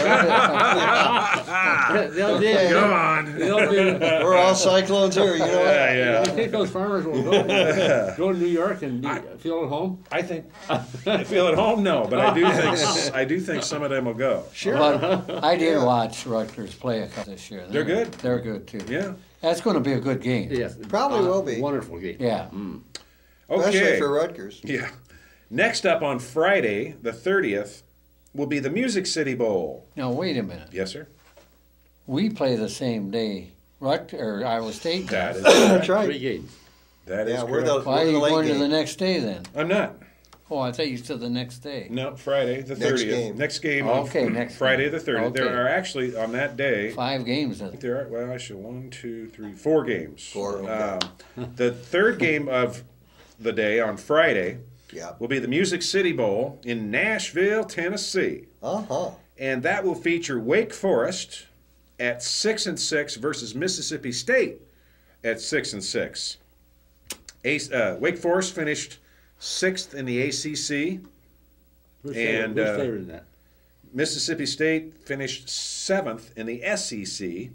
They'll be,
Go on.
they'll be,
We're all Cyclones here, you know what?
Yeah,
I
yeah.
think those farmers will go to New York and feel at home.
I think I feel at home. No, but I do think some of them will go.
But I did watch Rutgers play a couple this year.
They're good.
They're good too.
Yeah.
That's going to be a good game.
Yes.
Probably will be.
Wonderful game.
Yeah.
Especially
Okay.
for Rutgers.
Yeah. Next up on Friday, the 30th, will be the Music City Bowl.
Now wait a minute.
Yes, sir.
We play the same day. Iowa State.
That
does.
is
That's
Three
right.
games.
that is
Yeah, we're
correct.
the,
Why are
we're the
you
late
going to the
game.
next day then?
I'm not.
Oh, I thought you said the next day.
No, Friday the 30th.
Next game.
Next game.
Okay,
on
next
Friday
game.
the 30th.
Okay.
There are actually on that day.
5 games. I think.
There are, well, I should 1, 2, 3, 4 games.
4, okay.
The third game of the day on Friday
Yeah.
will be the Music City Bowl in Nashville, Tennessee,
Uh-huh.
and that will feature Wake Forest at 6-6 versus Mississippi State at 6-6. Wake Forest finished 6th in the ACC.
Who's
And,
favored in that?
Mississippi State finished 7th in the SEC.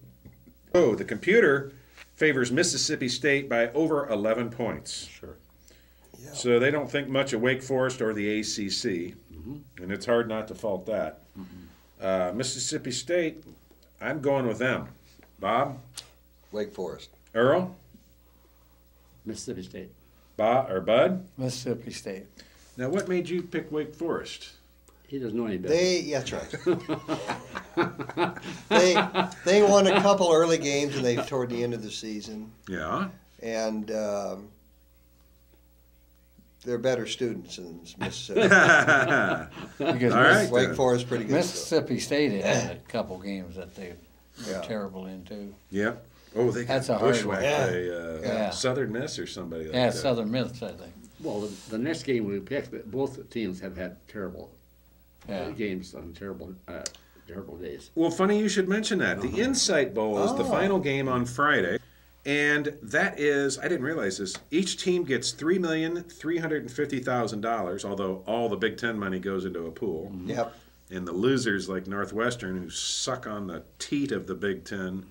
Oh, the computer favors Mississippi State by over 11 points.
Sure.
Yeah.
So they don't think much of Wake Forest or the ACC, and it's hard not to fault that. Mississippi State, I'm going with them. Bob?
Wake Forest.
Earl?
Mississippi State.
Bob or Bud?
Mississippi State.
Now, what made you pick Wake Forest?
He doesn't know any better.
That's right. they won a couple early games and they toward the end of the season,
Yeah.
and they're better students than Mississippi.
Because
All right.
Wake
then.
Forest pretty good.
Mississippi State had a couple games that they were
Yeah.
terrible in too.
Yeah. Oh, they got
That's a hard
bushwhacked
one.
by
Yeah.
Southern Miss or somebody like
Yeah,
that.
Southern Miss, I think.
Well, the next game we picked, both teams have had terrible
Yeah.
games on terrible days.
Well, funny you should mention that. The Insight Bowl is the
Oh.
final game on Friday, and that is, I didn't realize this, each team gets $3,350,000, although all the Big Ten money goes into a pool.
Yep.
And the losers like Northwestern, who suck on the teat of the Big Ten,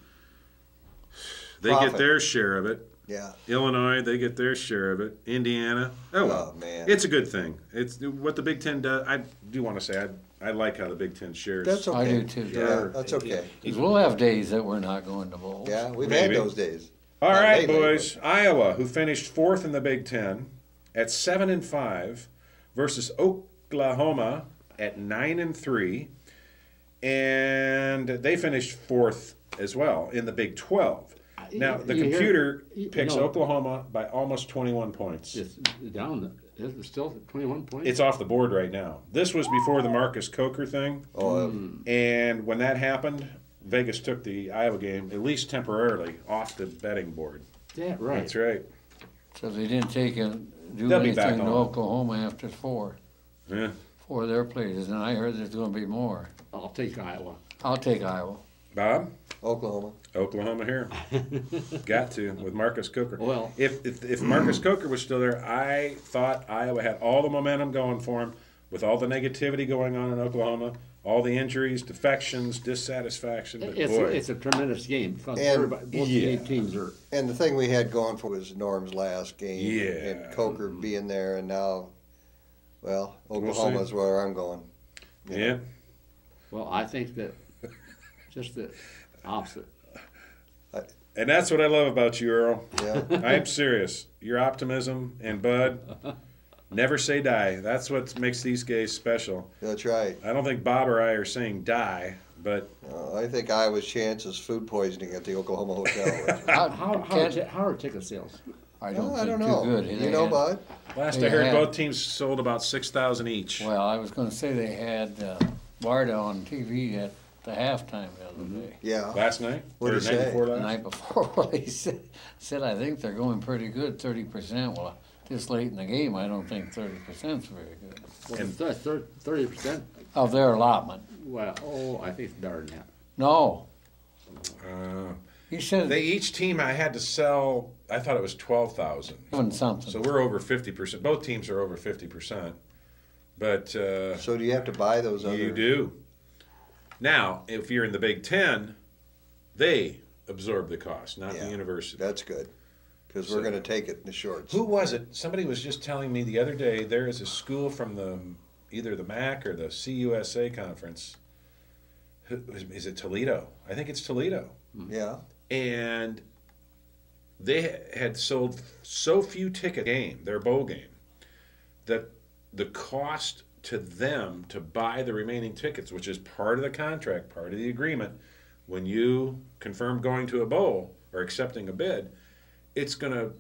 they
Profit.
get their share of it.
Yeah.
Illinois, they get their share of it. Indiana, oh well,
Oh, man.
it's a good thing. It's what the Big Ten does. I do want to say I like how the Big Ten shares.
That's okay.
I do too.
Yeah, that's okay.
'Cause we'll have days that we're not going to bowls.
Yeah, we've
Maybe.
had those days.
All
Not
right,
lately,
boys. Iowa, who finished 4th in the Big Ten at 7-5, versus Oklahoma at 9-3, and they finished 4th as well in the Big 12. Now the
You hear-
computer
you
picks
know-
Oklahoma by almost 21 points.
It's down. It's still 21 points.
It's off the board right now. This was before the Marcus Coker thing,
Oh,
and when that happened, Vegas took the Iowa game, at least temporarily, off the betting board.
yeah, right.
That's right.
So they didn't do
They'll be back
anything to
on.
Oklahoma after 4
Yeah.
of their players, and I heard there's going to be more.
I'll take Iowa.
I'll take Iowa.
Bob?
Oklahoma.
Oklahoma here. Got to, with Marcus Coker.
Well-
if Marcus Coker was still there, I thought Iowa had all the momentum going for him, with all the negativity going on in Oklahoma, all the injuries, defections, dissatisfaction. But boy,
It's a tremendous game because
And-
everybody, both
Yeah.
the teams are.
And the thing we had going for was Norm's last game.
Yeah.
And Coker being there, and now, well,
We'll see.
Oklahoma's where I'm going. You know.
yeah.
Well, I think that just the opposite.
And that's what I love about you, Earl.
Yeah.
I'm serious. Your optimism and Bud, never say die. That's what makes these guys special.
That's right.
I don't think Bob or I are saying die, but
I think Iowa's chance is food poisoning at the Oklahoma hotel.
How are ticket sales?
I don't
I
think
don't
too
know.
good.
You
They
know,
had-
Bud?
last
They
I heard,
had-
both teams sold about 6,000 each.
Well, I was going to say they had Varda on TV at the halftime the other day.
Yeah.
Last night?
What'd
Or
he
the night
say?
before
The
last?
night before, he said I think they're going pretty good, 30%. Well, this late in the game, I don't think 30% is very good.
Well, that's 30%.
Of their allotment.
Well, I think it's better than that.
No.
Uh,
He said
each team I had to sell, I thought it was 12,000.
something.
So we're over 50%. Both teams are over 50%. But
So do you have to buy those other?
you do. Now, if you're in the Big Ten, they absorb the cost, not the university.
That's good, because we're going to take it in the shorts.
Who was it? Somebody was just telling me the other day there is a school from either the MAC or the CUSA conference. Is it Toledo? I think it's Toledo.
Yeah.
And they had sold so few ticket game, their bowl game, that the cost to them to buy the remaining tickets, which is part of the contract, part of the agreement, when you confirm going to a bowl or accepting a bid, it's gonna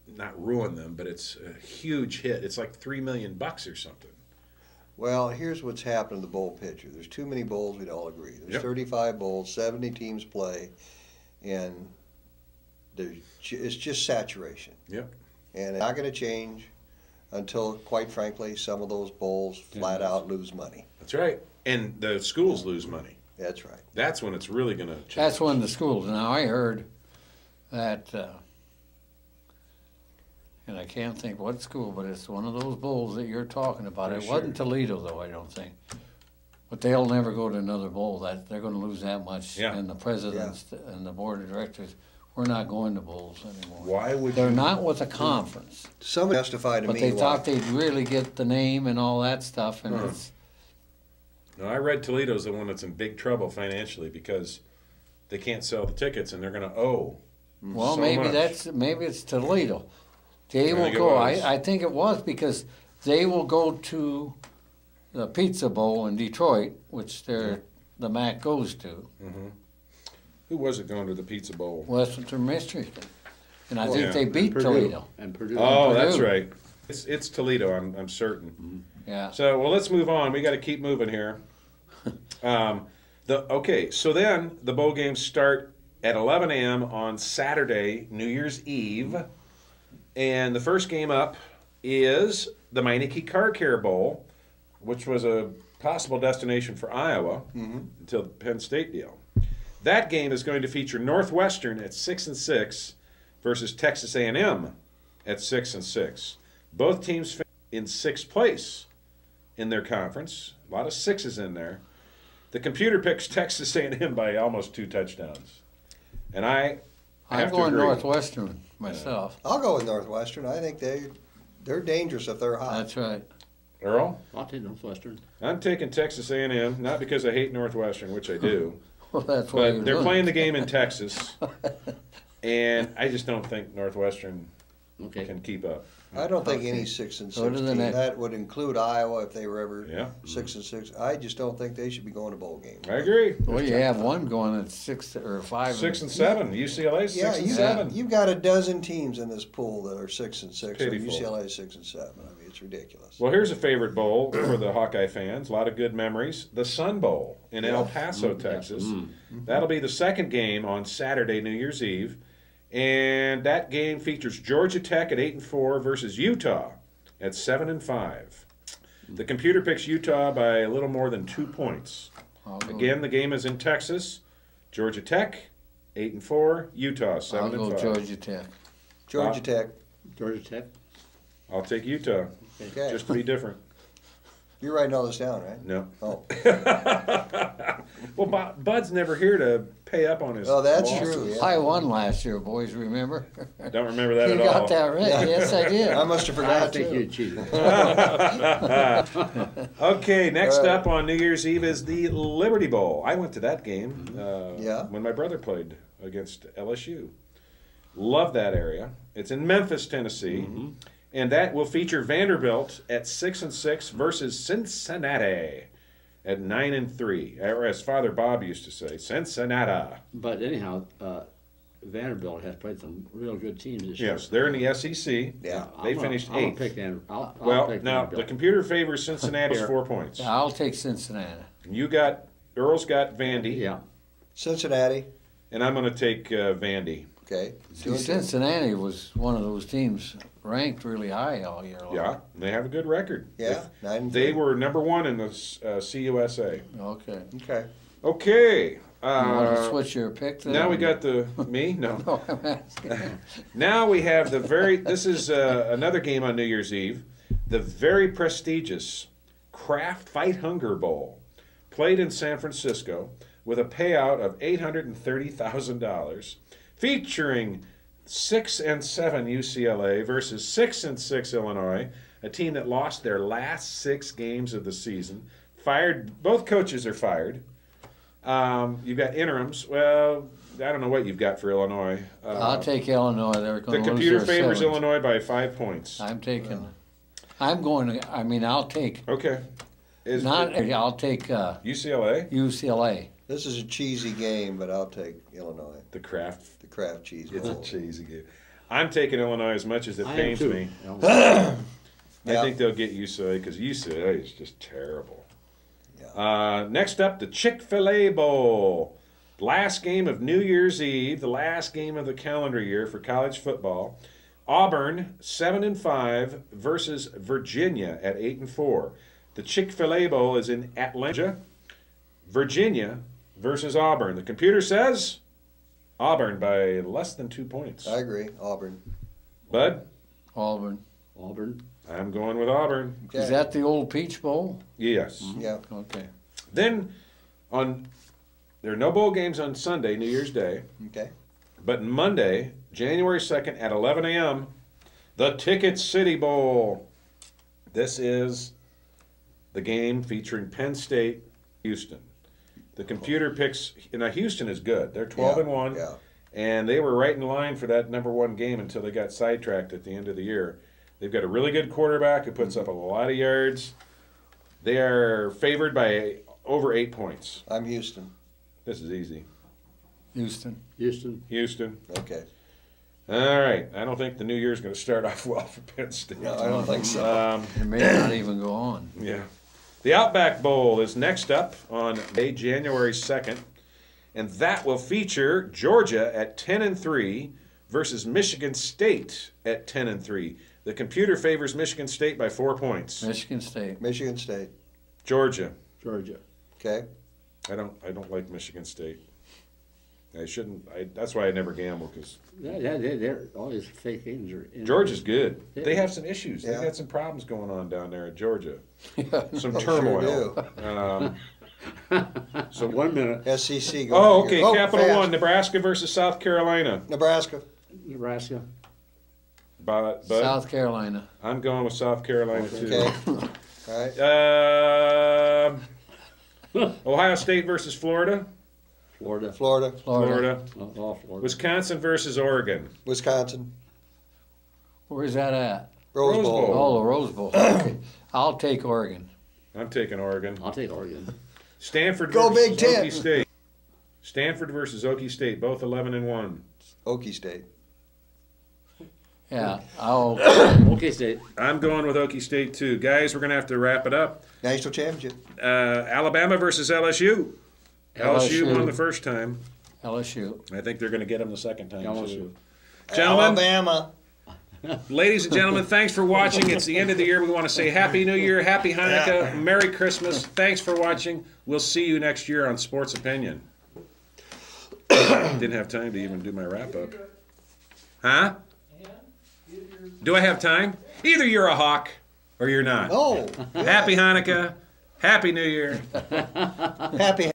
not ruin them, but it's a huge hit. It's like $3 million or something.
Well, here's what's happened in the bowl picture. There's too many bowls, we'd all agree. There's 35 bowls, 70 teams play, and it's just saturation.
Yep.
And it's not going to change until, quite frankly, some of those bowls flat out lose money.
That's right. And the schools lose money.
That's right.
That's when it's really going to change.
That's when the schools. Now I heard that, and I can't think what school, but it's one of those bowls that you're talking about. It wasn't Toledo, though, I don't think. But they'll never go to another bowl. That they're going to lose that much.
Yeah.
And the presidents and the board of directors, we're not going to bowls anymore.
Why would
They're
you?
not with a conference.
Somebody testified to
But
me
they
why.
thought they'd really get the name and all that stuff, and it's
No, I read Toledo's the one that's in big trouble financially because they can't sell the tickets and they're going to owe.
well,
so
maybe
much.
maybe it's Toledo. They
I
will
think it
go.
was.
I think it was because they will go to the Pizza Bowl in Detroit, which the MAC goes to,
Who was it going to the Pizza Bowl?
Western Michigan, and I think
yeah.
they beat
Purdue.
Toledo.
And Purdue.
Oh,
Purdue.
that's right. It's Toledo. I'm certain.
Yeah.
So, well, let's move on. We got to keep moving here. So then the bowl games start at 11 a.m. on Saturday, New Year's Eve, and the first game up is the Meineke Car Care Bowl, which was a possible destination for Iowa until the Penn State deal. That game is going to feature Northwestern at 6-6 versus Texas A&M at 6-6. Both teams in sixth place in their conference. A lot of sixes in there. The computer picks Texas A&M by almost 2 touchdowns, and I
I'm
have to
going
agree.
Northwestern myself.
I'll go with Northwestern. I think they're dangerous if they're hot.
That's right.
Earl,
I'll take Northwestern.
I'm taking Texas A&M, not because I hate Northwestern, which I do,
Well, that's what
but they're playing the game in Texas, and I just don't think Northwestern
Okay.
can keep up.
I don't think any 6-6
Go to the
team,
next.
that would include Iowa if they were ever
Yeah.
6-6. I just don't think they should be going to bowl games.
I agree.
Well, you have one going at 6 or 5.
6 and 7. UCLA 6
Yeah,
and
you,
7.
you've got a dozen teams in this pool that are 6-6, and
Pitiful.
UCLA is 6-7. I mean, it's ridiculous.
Well, here's a favorite bowl for the Hawkeye fans. A lot of good memories. The Sun Bowl in El Paso, Texas. That'll be the second game on Saturday, New Year's Eve. And that game features Georgia Tech at 8-4 versus Utah at 7-5. The computer picks Utah by a little more than 2 points. Again, the game is in Texas. Georgia Tech, 8-4. Utah, 7-5.
I'll go Georgia Tech.
Georgia Tech.
Georgia Tech.
I'll take Utah,
Okay.
just to be different.
You're writing all this down, right?
No.
Oh,
Well, Bud's never here to pay up on his
oh that's
losses.
true. Yeah.
I won last year, boys, remember?
Don't remember that
You
at
got
all.
that right. Yes, I did.
I must have
I
forgot
think you
too.
cheated.
Okay, next
All right.
up on New Year's Eve is the Liberty Bowl. I went to that game
Yeah.
when my brother played against LSU. Love that area. It's in Memphis, Tennessee. And that will feature Vanderbilt at 6-6 versus Cincinnati at 9-3. Or as Father Bob used to say, Cincinnati.
But anyhow, Vanderbilt has played some real good teams this year.
Yes, they're in the SEC.
Yeah.
They finished
I'm gonna
8th.
pick I'll
Well,
pick
now the
Vanderbilt.
computer favors Cincinnati's 4 points.
I'll take Cincinnati.
Earl's got Vandy,
Yeah.
Cincinnati.
and I'm going to take Vandy.
Okay.
See, Cincinnati was one of those teams ranked really high all year long.
Yeah, they have a good record.
Yeah, 9-3.
They were #1 in the CUSA.
Okay.
Okay.
Okay.
You want to switch your pick then?
Now we got the me no.
No, I'm asking.
Now we have the this is another game on New Year's Eve, the very prestigious Kraft Fight Hunger Bowl, played in San Francisco with a payout of $830,000, featuring 6-7 UCLA versus 6-6 Illinois, a team that lost their last 6 games of the season. Both coaches are fired. You've got interims. Well, I don't know what you've got for Illinois.
I'll take Illinois. They're
The
going to lose
computer
their
favors
7th.
Illinois by 5 points.
I'm taking. I'm going to. I mean, I'll take.
Okay.
I'll take
UCLA?
UCLA.
This is a cheesy game, but I'll take Illinois.
The Kraft.
The Kraft cheese
It's a
bowl.
cheesy game. I'm taking Illinois as much as it
I am
pains
too.
me.
Yeah.
I think they'll get UCLA because UCLA is just terrible.
Yeah.
Next up, the Chick-fil-A Bowl. Last game of New Year's Eve, the last game of the calendar year for college football. Auburn, 7-5 versus Virginia at 8-4. The Chick-fil-A Bowl is in Atlanta. Virginia versus Auburn. The computer says Auburn by less than 2 points.
I agree. Auburn.
Bud?
Auburn.
Auburn.
I'm going with Auburn.
Okay.
Is that the old Peach Bowl?
Yes.
Yeah.
Okay.
Then there are no bowl games on Sunday, New Year's Day,
Okay.
but Monday, January 2nd at 11 a.m., the Ticket City Bowl. This is the game featuring Penn State, Houston. The computer picks, now Houston is good. They're 12-1,
Yeah.
and they were right in line for that #1 game until they got sidetracked at the end of the year. They've got a really good quarterback who puts up a lot of yards. They are favored by over 8 points.
I'm Houston.
This is easy.
Houston.
Houston.
Houston.
Okay.
All right. I don't think the new year's going to start off well for Penn State.
No, I don't think so.
It may not even go on.
Yeah. The Outback Bowl is next up on January 2nd, and that will feature Georgia at 10-3 versus Michigan State at 10-3. The computer favors Michigan State by 4 points.
Michigan State.
Michigan State.
Georgia.
Georgia.
Okay.
I don't like Michigan State. I shouldn't. That's why I never gamble, because
They're always fake injury.
Georgia's good.
Yeah.
They have some issues. They've
Yeah.
got some problems going on down there at Georgia. Some
Sure
turmoil.
do.
So 1 minute.
SEC. Go
Oh,
figure.
okay. Capital
fast.
One, Nebraska versus South Carolina.
Nebraska.
Nebraska.
But
South Carolina.
I'm going with South Carolina too.
Okay. All right.
Ohio State versus Florida.
Florida.
Florida.
Florida.
All Florida.
Wisconsin versus Oregon.
Wisconsin.
Where's that at?
Rose
Rose
Bowl.
Bowl.
Oh, the Rose Bowl. Okay. I'll take Oregon.
I'm taking Oregon.
I'll take Oregon.
Stanford
Go
versus
Big Ten.
Okie State. Stanford versus Okie State, both 11-1.
Okie State.
Yeah. I'll.
Okay, State.
I'm going with Okie State too. Guys, we're going to have to wrap it up.
National championship.
Alabama versus LSU. LSU won the first time.
LSU.
I think they're going to get them the second time
LSU.
too. Gentlemen,
Alabama.
ladies and gentlemen, thanks for watching. It's the end of the year. We want to say Happy New Year, Happy Hanukkah, Merry Christmas. Thanks for watching. We'll see you next year on Sports Opinion. Didn't have time to even do my wrap up. Huh? Do I have time? Either you're a hawk or you're not.
Oh.
Happy Hanukkah, Happy New Year.
Happy